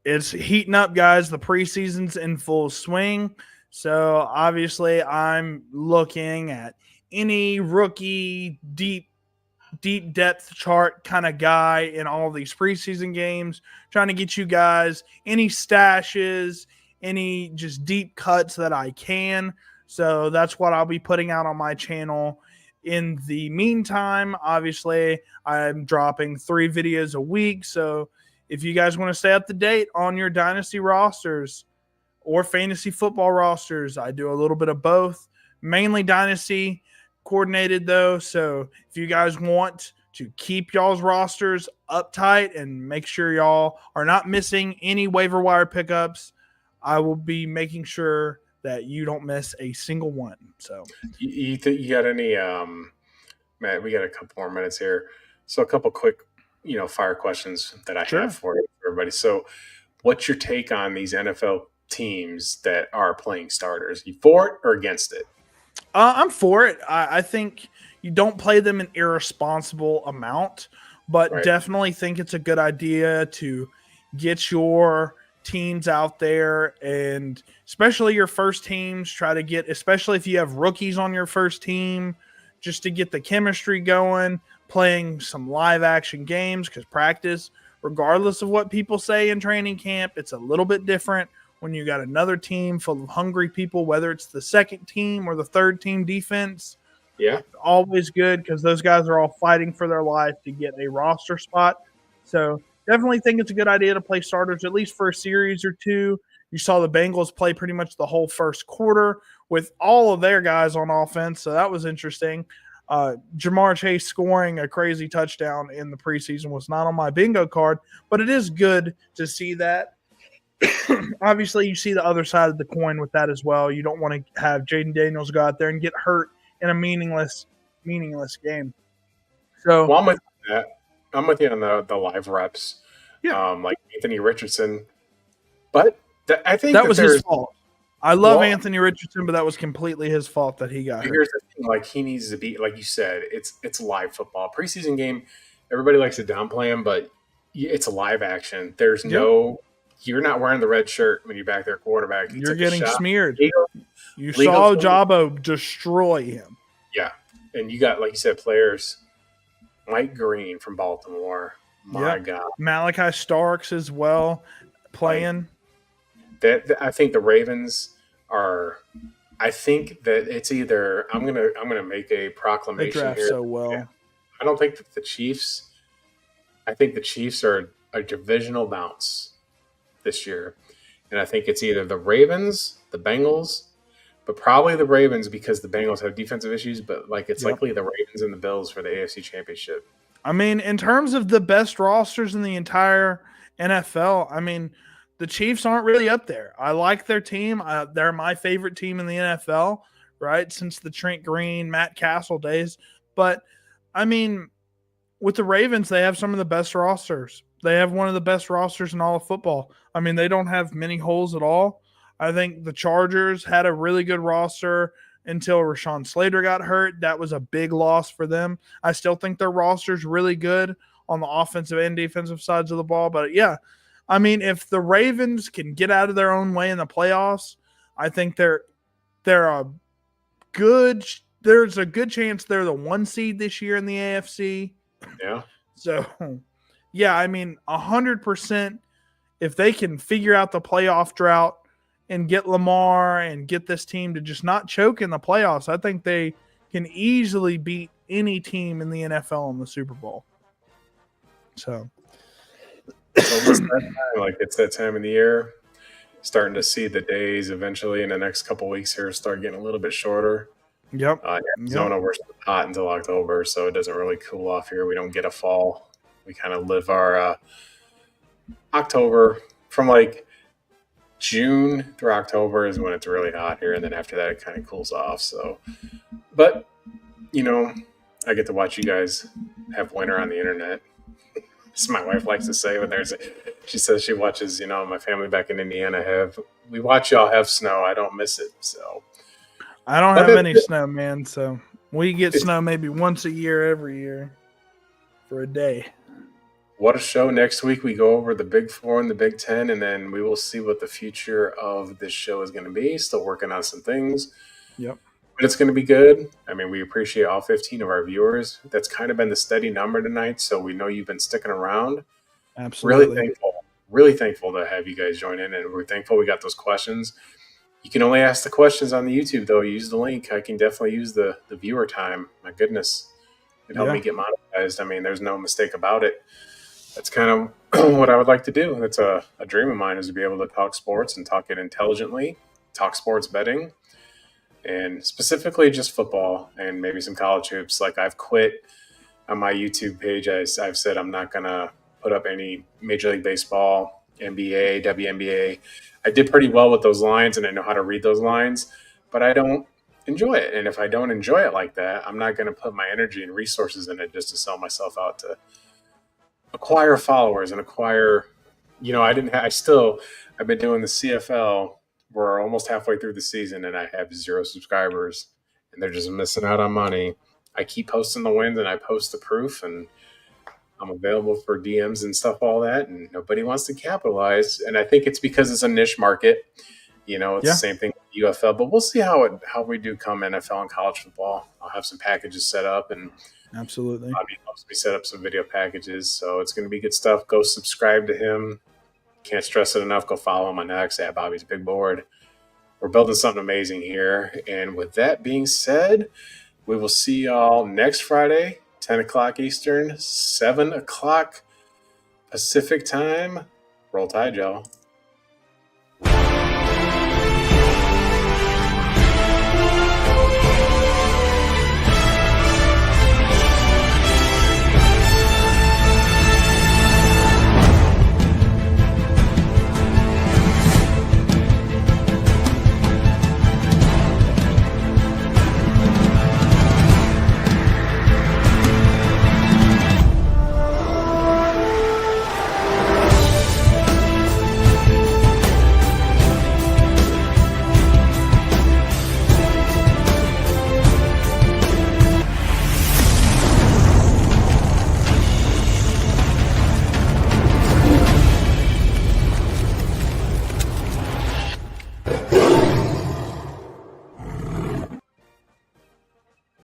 Speaker 3: heating up, guys. The preseason's in full swing. So obviously I'm looking at any rookie deep depth chart kind of guy in all these preseason games, trying to get you guys any stashes, any just deep cuts that I can. So that's what I'll be putting out on my channel. In the meantime, obviously, I'm dropping 3 videos a week. So if you guys want to stay up to date on your Dynasty rosters or fantasy football rosters, I do a little bit of both, mainly Dynasty coordinated though. So if you guys want to keep y'all's rosters uptight and make sure y'all are not missing any waiver wire pickups, I will be making sure that you don't miss a single one. So
Speaker 2: you think you got any Matt, we got a couple more minutes here. So a couple quick, fire questions that I have for everybody. So what's your take on these NFL teams that are playing starters? You for it or against it?
Speaker 3: I'm for it. I think you don't play them an irresponsible amount, but definitely think it's a good idea to get your teams out there, and especially your first teams, try to get, especially if you have rookies on your first team, just to get the chemistry going, playing some live action games, because practice, regardless of what people say in training camp, it's a little bit different when you got another team full of hungry people, whether it's the second team or the third team defense.
Speaker 2: Yeah.
Speaker 3: Always good, because those guys are all fighting for their life to get a roster spot. So definitely think it's a good idea to play starters at least for a series or two. You saw the Bengals play pretty much the whole first quarter with all of their guys on offense, so that was interesting. Jamar Chase scoring a crazy touchdown in the preseason was not on my bingo card, but it is good to see that. Obviously, you see the other side of the coin with that as well. You don't want to have Jaden Daniels go out there and get hurt in a meaningless game. So,
Speaker 2: well, I'm with that. I'm with you on the live reps.
Speaker 3: Yeah.
Speaker 2: Like Anthony Richardson. But I think
Speaker 3: that was his fault. I love Anthony Richardson, but that was completely his fault that he got hurt.
Speaker 2: Here's the thing, like he needs to be, like you said, it's live football. Preseason game, everybody likes to downplay him, but it's a live action. There's you're not wearing the red shirt when you back their quarterback.
Speaker 3: You're getting smeared. You saw Jabo destroy him.
Speaker 2: Yeah. And you got, like you said, players, Mike Green from Baltimore. My God.
Speaker 3: Malachi Starks as well playing.
Speaker 2: I think the Ravens are. I think that it's either I'm gonna make a proclamation.
Speaker 3: They draft
Speaker 2: here.
Speaker 3: So well.
Speaker 2: Yeah. I don't think that the Chiefs. I think the Chiefs are a divisional bounce this year, and I think it's either the Ravens, the Bengals, but probably the Ravens because the Bengals have defensive issues. But it's likely the Ravens and the Bills for the AFC Championship.
Speaker 3: I mean, in terms of the best rosters in the entire NFL, I mean, the Chiefs aren't really up there. I like their team. They're my favorite team in the NFL, right, since the Trent Green, Matt Castle days. But, I mean, with the Ravens, they have some of the best rosters. They have one of the best rosters in all of football. I mean, they don't have many holes at all. I think the Chargers had a really good roster until Rashawn Slater got hurt. That was a big loss for them. I still think their roster's really good on the offensive and defensive sides of the ball. But, yeah, I mean, if the Ravens can get out of their own way in the playoffs, I think they're a good – there's a good chance they're the 1 seed this year in the AFC.
Speaker 2: Yeah.
Speaker 3: So, yeah, I mean, 100% if they can figure out the playoff drought and get Lamar and get this team to just not choke in the playoffs, I think they can easily beat any team in the NFL in the Super Bowl. So
Speaker 2: it's almost that time. Like, it's that time of the year. Starting to see the days eventually in the next couple weeks here start getting a little bit shorter.
Speaker 3: yep.
Speaker 2: Arizona, we're still hot until October, so it doesn't really cool off here. We don't get a fall. We kind of live our October from like June through October is when it's really hot here, and then after that it kind of cools off. So, but I get to watch you guys have winter on the internet. As my wife likes to say, she says she watches, my family back in Indiana we watch y'all have snow. I don't miss it. So
Speaker 3: I don't have any snow, man. So we get snow maybe once a year, every year for a day.
Speaker 2: What a show. Next week we go over the Big Four and the Big Ten, and then we will see what the future of this show is going to be. Still working on some things.
Speaker 3: Yep.
Speaker 2: But it's going to be good. I mean, we appreciate all 15 of our viewers. That's kind of been the steady number tonight, so we know you've been sticking around.
Speaker 3: Absolutely.
Speaker 2: Really thankful to have you guys join in, and we're thankful we got those questions. You can only ask the questions on the YouTube, though. Use the link. I can definitely use the viewer time. My goodness. It helped me get monetized. I mean, there's no mistake about it. That's kind of what I would like to do. That's a dream of mine, is to be able to talk sports and talk it intelligently, talk sports betting, and specifically just football and maybe some college hoops. Like, I've quit on my YouTube page. I've said I'm not going to put up any Major League Baseball, NBA, WNBA. I did pretty well with those lines, and I know how to read those lines, but I don't enjoy it. And if I don't enjoy it like that, I'm not going to put my energy and resources in it just to sell myself out to acquire followers and acquire, I've been doing the CFL. We're almost halfway through the season and I have 0 subscribers, and they're just missing out on money. I keep posting the wins and I post the proof, and I'm available for DMs and stuff, all that, and nobody wants to capitalize. And I think it's because it's a niche market. It's the same thing with UFL, but we'll see how we do come NFL and college football. I'll have some packages set up, and
Speaker 3: absolutely,
Speaker 2: Bobby helps me set up some video packages, so it's going to be good stuff. Go subscribe to him. Can't stress it enough. Go follow him on X at Bobby's Big Board. We're building something amazing here. And with that being said, we will see y'all next Friday, 10 o'clock Eastern, 7 o'clock Pacific time. Roll Tide, y'all.